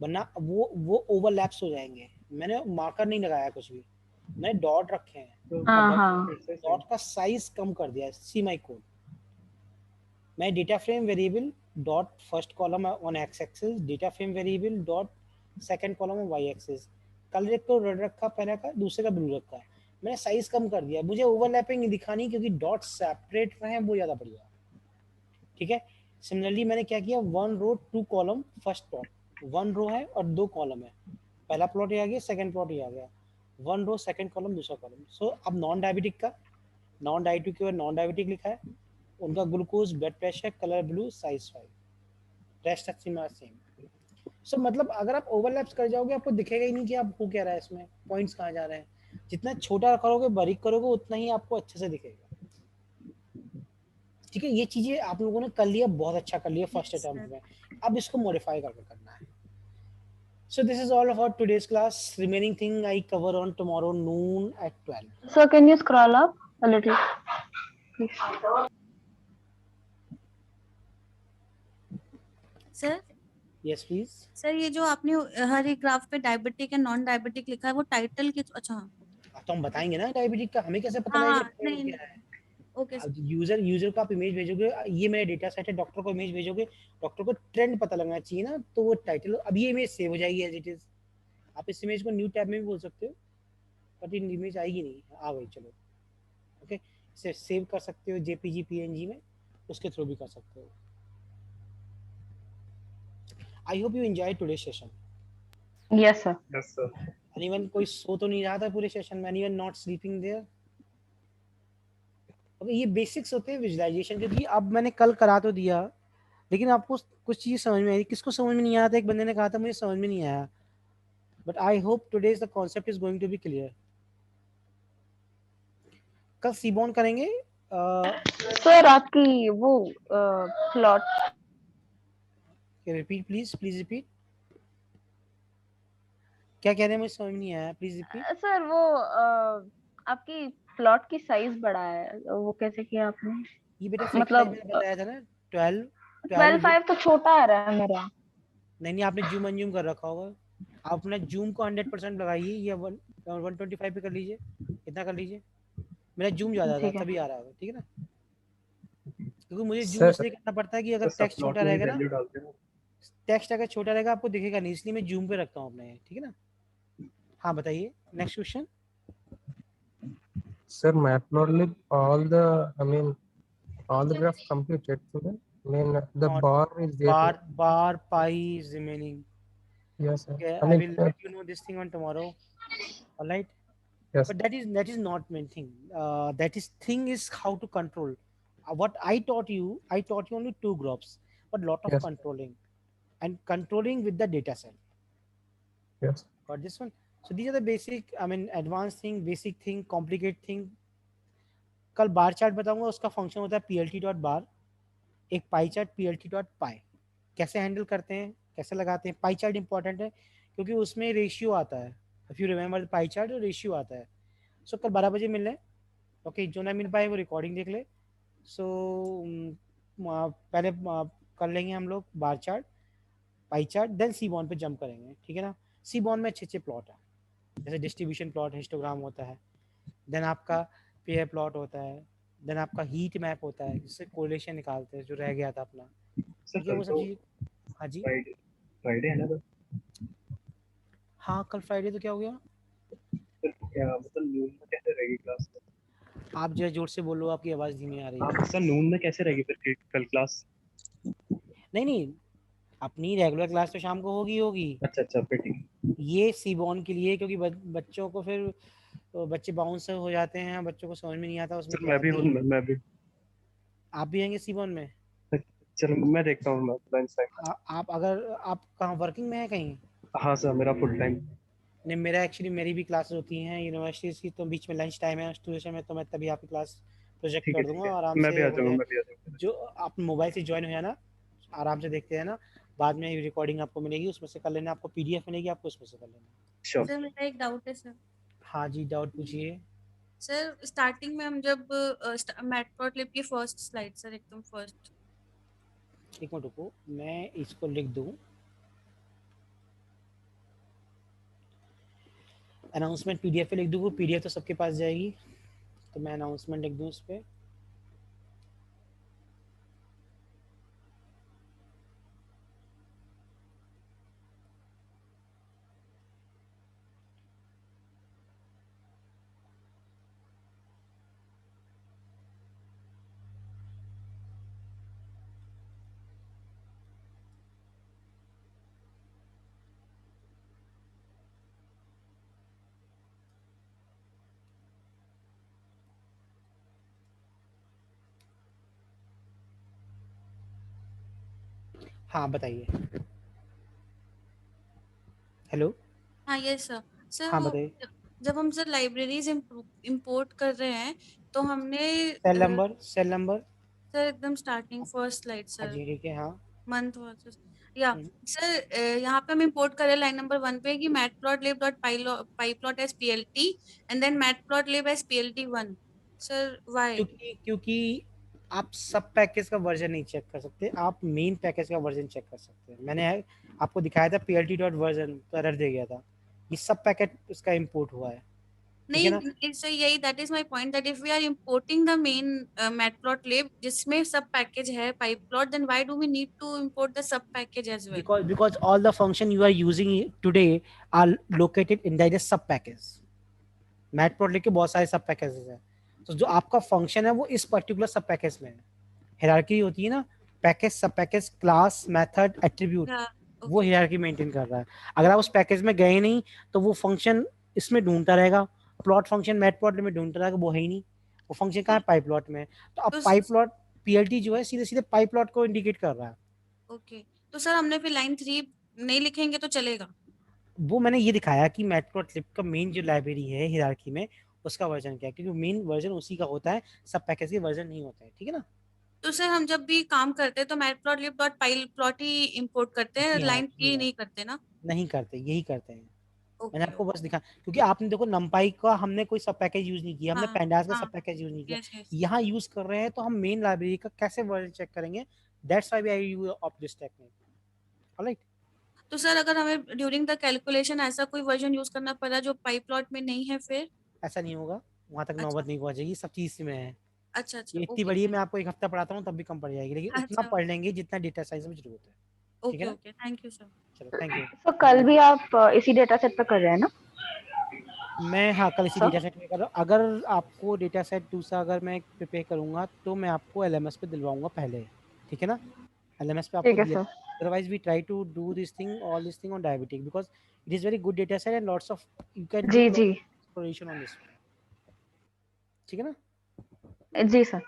वरना वो ओवरलैप्स हो जाएंगे। मैंने मार्कर नहीं लगाया कुछ भी, मैंने डॉट रखे हैं। डॉट का साइज कम कर दिया है। See my code. मैं data frame variable dot first column on X axis, data frame variable dot second column on Y axis. Colour एक को रेड रखा पहले का, दूसरे का ब्लू रखा। मैंने साइज कम कर दिया, मुझे ओवरलैपिंग नहीं दिखानी क्योंकि डॉट सेपरेट रहे, वो ज़्यादा बढ़िया। ठीक है, सिमिलरली मैंने क्या किया, 1 रो 2 कॉलम फर्स्ट प्लॉट। 1 रो है और 2 कॉलम है, पहला प्लॉट ये आ गया, सेकंड प्लॉट ये आ गया। 1 रो सेकंड कॉलम दूसरा कॉलम। सो अब नॉन डायबिटिक का, नॉन डायबिटिक के बाद नॉन डायबिटिक लिखा है। उनका glucose, blood pressure, colour blue, size 5, rest same. So मतलब अगर आप ओवरलैप्स कर जाओगे आपको दिखेगा ही नहीं कि आप हो क्या रहा है, इसमें पॉइंट्स कहाँ जा रहे हैं। जितना छोटा करोगे, बारीक करोगे, उतना ही आपको अच्छे से दिखेगा। ठीक है, ये चीजें आप लोगों ने कर लिया, बहुत अच्छा कर लिया फर्स्ट अटेम्प्ट में। अब इसको मॉडिफाई करके करना है। So this is all about today's class. Remaining thing I cover on tomorrow noon at 12. So can you scroll up a little, please? Sir Yes please. Sir ये जो आपने हर एक ग्राफ पे डायबिटिक एंड नॉन डायबिटिक लिखा है, वो title के अच्छा तो हम बताएंगे ना डायबिटिक का, हमें कैसे पता हाँ, लगेगा नहीं, क्या है। ओके यूजर को आप इमेज भेजोगे, ये मेरा डेटा सेट है, डॉक्टर को इमेज भेजोगे, डॉक्टर को ट्रेंड पता लगना चाहिए ना, तो वो टाइटल। अब ये इमेज सेव हो जाएगी एज इट इज। आप इस इमेज को न्यू टैब में भी बोल सकते हो, बट ये इमेज आएगी नहीं, आ गई चलो ओके। इसे सेव कर सकते हो जेपीजी पीएनजी में, उसके थ्रू भी कर सकते हो। I hope you enjoy today session. Yes sir. Yes sir. Anyone कोई सो तो नहीं रहा था पूरे सेशन में? Anyone not sleeping there? Okay, ये बेसिक्स होते हैं विजुअलाइजेशन के। अब मैंने कल करा तो दिया, लेकिन आपको कुछ चीज़ समझ में आई। किसको समझ में नहीं आया था? एक बंदे ने कहा था मुझे समझ में नहीं आया, but I hope today the concept is going to be clear. कल सीबॉन करेंगे। सर आपकी वो प्लॉट, रिपीट प्लीज रिपीट। क्या कह रहे हैं, मुझे समझ नहीं आया, प्लीज रिपीट। सर वो आपकी प्लॉट की साइज बड़ा है, वो कैसे किया आपने? ये बेटा मतलब बताया था ना 12.5 तो छोटा आ रहा है मेरा। नहीं आपने जूम अनजूम कर रखा होगा। आप अपना जूम को 100% लगाइए, या 125 पे कर लीजिए, इतना कर लीजिए। मेरा जूम ज्यादा था तभी आ रहा होगा, ठीक है ना। क्योंकि मुझे जूम सर इसलिए करना पड़ता है कि अगर टेक्स्ट छोटा रहेगा ना, टेक्स्ट अगर छोटा रहेगा आपको दिखेगा नहीं, इसलिए मैं जूम पे रखता हूँ अपने, ठीक है ना। हाँ बताइए next question. Sir, Matplotlib, all the graph completed today. I mean, the Not bar is there. bar pi is remaining. Yes, sir. Okay, I I mean, will let you know this thing on tomorrow. All right. yes. But that is not main thing. That is thing is how to control. What I taught you only 2 groups, but lot of Yes. controlling and controlling with the data set. Yes. Got this one? So these are the basic, I mean advanced thing, basic thing, complicated thing. कल bar chart बताऊंगा, उसका function होता है plt dot बार, एक pie chart plt dot पाई, कैसे handle करते हैं, कैसे लगाते हैं। पाई चार्ट इंपॉर्टेंट है क्योंकि उसमें रेशियो आता है, if you remember pie chart ratio आता है। सो कल 12 बजे मिल लें, ओके। जो ना मिल पाए वो रिकॉर्डिंग देख ले। सो पहले कर लेंगे हम लोग bar chart, pie chart, then seaborn पे जंप करेंगे, ठीक है ना। सी बॉन्ड में अच्छे अच्छे प्लॉट है, जैसे डिस्ट्रीब्यूशन प्लॉट, हिस्टोग्राम होता है, देन आपका पेयर प्लॉट होता है, देन आपका हीट मैप होता है, जिससे कोरिलेशन निकालते हैं जो रह गया था अपना, ठीक है वो सब चीज़। हाँ जी फ्राइडे है ना? हाँ कल फ्राइडे तो क्या हो गया? क्या मतलब नून में कैसे रहेगी क्लास? आप जरा जोर से बोलो, आपकी आवाज़ धीमी आ रही है। सर नून में कैसे रहेगी फिर कल क्लास? नहीं अपनी रेगुलर क्लास तो शाम को होगी। अच्छा फिर ठीक है। ये सीबॉन के लिए, क्योंकि बच्चों को फिर बच्चे बाउंस हो जाते हैं, बच्चों को समझ में नहीं आता उसमें क्या है। मैं भी आप भी आएंगे सीबॉन में? चलो मैं देखता हूँ लंच टाइम। आप अगर आप कहाँ वर्किंग में है कहीं? हाँ सर मेरा फुल टाइम। नहीं मेरा एक्चुअली मेरी भी क्लासेस होती हैं यूनिवर्सिटीज़ की, तो बीच में लंच टाइम है ट्यूशन में, तो मैं तभी आपकी क्लास प्रोजेक्ट कर दूंगा आराम मैं से। भी आ जाऊंगा। जो आप मोबाइल से ज्वाइन हो जाना, आराम से देखते हैं ना, बाद में रिकॉर्डिंग आपको मिलेगी, उसमें से कर लेना, आपको पीडीएफ मिलेगी, आपको उसमें से कर लेना। सर मेरा एक डाउट है सर। हाँ जी डाउट पूछिए। सर स्टार्टिंग में हम जब मैटप्लॉटलिब की फर्स्ट स्लाइड सर, एकदम फर्स्ट, एक मिनट रुको मैं इसको लिख दूं, अनाउंसमेंट पीडीएफ पे लिख दूं, वो पीडीएफ तो सबके पास जाएगी, तो मैं अनाउंसमेंट लिख दूं उस पर। हाँ बताइए। हेलो हाँ यस सर। सर हाँ वो बताइए। जब हम सर लाइब्रेरीज इंपोर्ट कर रहे हैं तो हमने सेल नंबर सर एकदम स्टार्टिंग फर्स्ट स्लाइड हाँ सर, जी ठीक है। हाँ मंथ या सर यहाँ पे हम इंपोर्ट कर रहे हैं लाइन नंबर 1 पे कि matplotlib.pyplot as plt and then matplotlib as plt1 sir why? क्योंकि आप सब पैकेज का वर्जन नहीं चेक कर सकते, आप मेन पैकेज का वर्जन चेक कर सकते हैं। मैंने आपको दिखाया था plt.version तो एरर दे गया था, ये सब पैकेट उसका इंपोर्ट हुआ है, ठीक है ना। नहीं सर यही that is my point that if we are importing the main matplotlib जिसमें सब पैकेज है pyplot, then why do we need to import the sub package as well? because all the function you are using today are located inside a sub package। Matplotlib के बहुत सारे सब packages हैं, तो जो आपका फंक्शन है वो इस पर्टिकुलर सब पैकेज में है। हायरार्की होती है ना, पैकेज, सब पैकेज, क्लास, मेथड, एट्रीब्यूट, वो हायरार्की मेंटेन कर रहा है। अगर आप उस पैकेज में गए नहीं तो वो फंक्शन इसमें ढूंढता रहेगा, प्लॉट फंक्शन मैटप्लॉटलिब में ढूंढता रहेगा, वो है ही नहीं, वो फंक्शन कहाँ है, पाइप्लॉट में। तो अब पाइप्लॉट पीएलटी जो है सीधे सीधे पाइप्लॉट को इंडिकेट कर रहा है। ओके तो सर हमने फिर लाइन 3 नहीं लिखेंगे तो चलेगा? वो मैंने ये दिखाया कि मैटप्लॉटलिब का मेन जो लाइब्रेरी है हायरार्की में, उसका वर्जन क्या है, क्योंकि मेन वर्जन उसी का होता है, सब पैकेज के वर्जन नहीं होता है, ठीक है ना। तो सर हम जब भी काम करते हैं तो matplotlib.pyplot ही इंपोर्ट करते हैं, लाइन 3 नहीं करते ना? नहीं करते, यही करते हैं। मैंने आपको बस दिखा, क्योंकि आपने देखो नंपाई का हमने कोई सब पैकेज यूज नहीं किया, हमने पैंडास का सब पैकेज यूज नहीं किया, यहाँ यूज कर रहे हैं, तो हम मेन लाइब्रेरी का कैसे वर्जन चेक करेंगे, that's why I use of this technique. Alright. तो सर अगर हमें ड्यूरिंग द कैलकुलेशन ऐसा कोई वर्जन यूज करना पड़ा जो पाइप्लॉट में नहीं है फिर? ऐसा नहीं होगा, वहां तक नौबत नहीं पहुंचेगी, सब चीज में है। अच्छा अच्छा ये इतनी ओके बड़ी है, मैं आपको एक हफ्ता पढ़ाता हूँ तब भी कम पड़ जाएगी, लेकिन उतना अच्छा पढ़ लेंगे जितना डेटा साइंस में जरूरत है। ठीक है ओके ना? Okay thank you sir. चलो थैंक यू। तो कल भी आप इसी डेटा सेट पे कर रहे हैं ना? मैं हाँ कल इसी Sir? डेटा सेट पे कर रहा हूँ। अगर आपको डेटा सेट दूसरा अगर मैं प्रिपेयर करूँगा तो मैं आपको LMS पे दिलवाऊंगा पहले, ठीक है ना? LMS पे आपको ठीक है दिले, sir. otherwise we try to do this thing, all this thing on diabetic because it is very good data set and lots of you can do जी lot जी of exploration on this one. ठीक है ना? जी sir.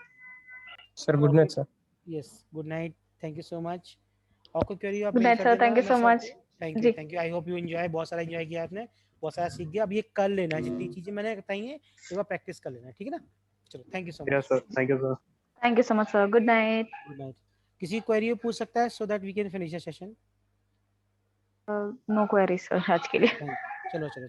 Sir, good night, sir. Yes, good night, thank you so much. और कोई query आप good मेल नाइट कर सर, देना थैंक यू सो नसर मच। को। जी thank you, I hope you enjoy, बहुत सारा एंजॉय किया आपने, बहुत सारा सीख गया। अब ये कर लेना, जितनी चीजें मैंने बताई हैं एक बार प्रैक्टिस कर लेना, ठीक है ना? चलो thank you so much. Yes, sir. Thank you, sir. Thank you so much sir, good night. Good night. किसी क्वेरी पूछ सकता है so that we can finish the session? No query sir आज के लिए। चलो चलो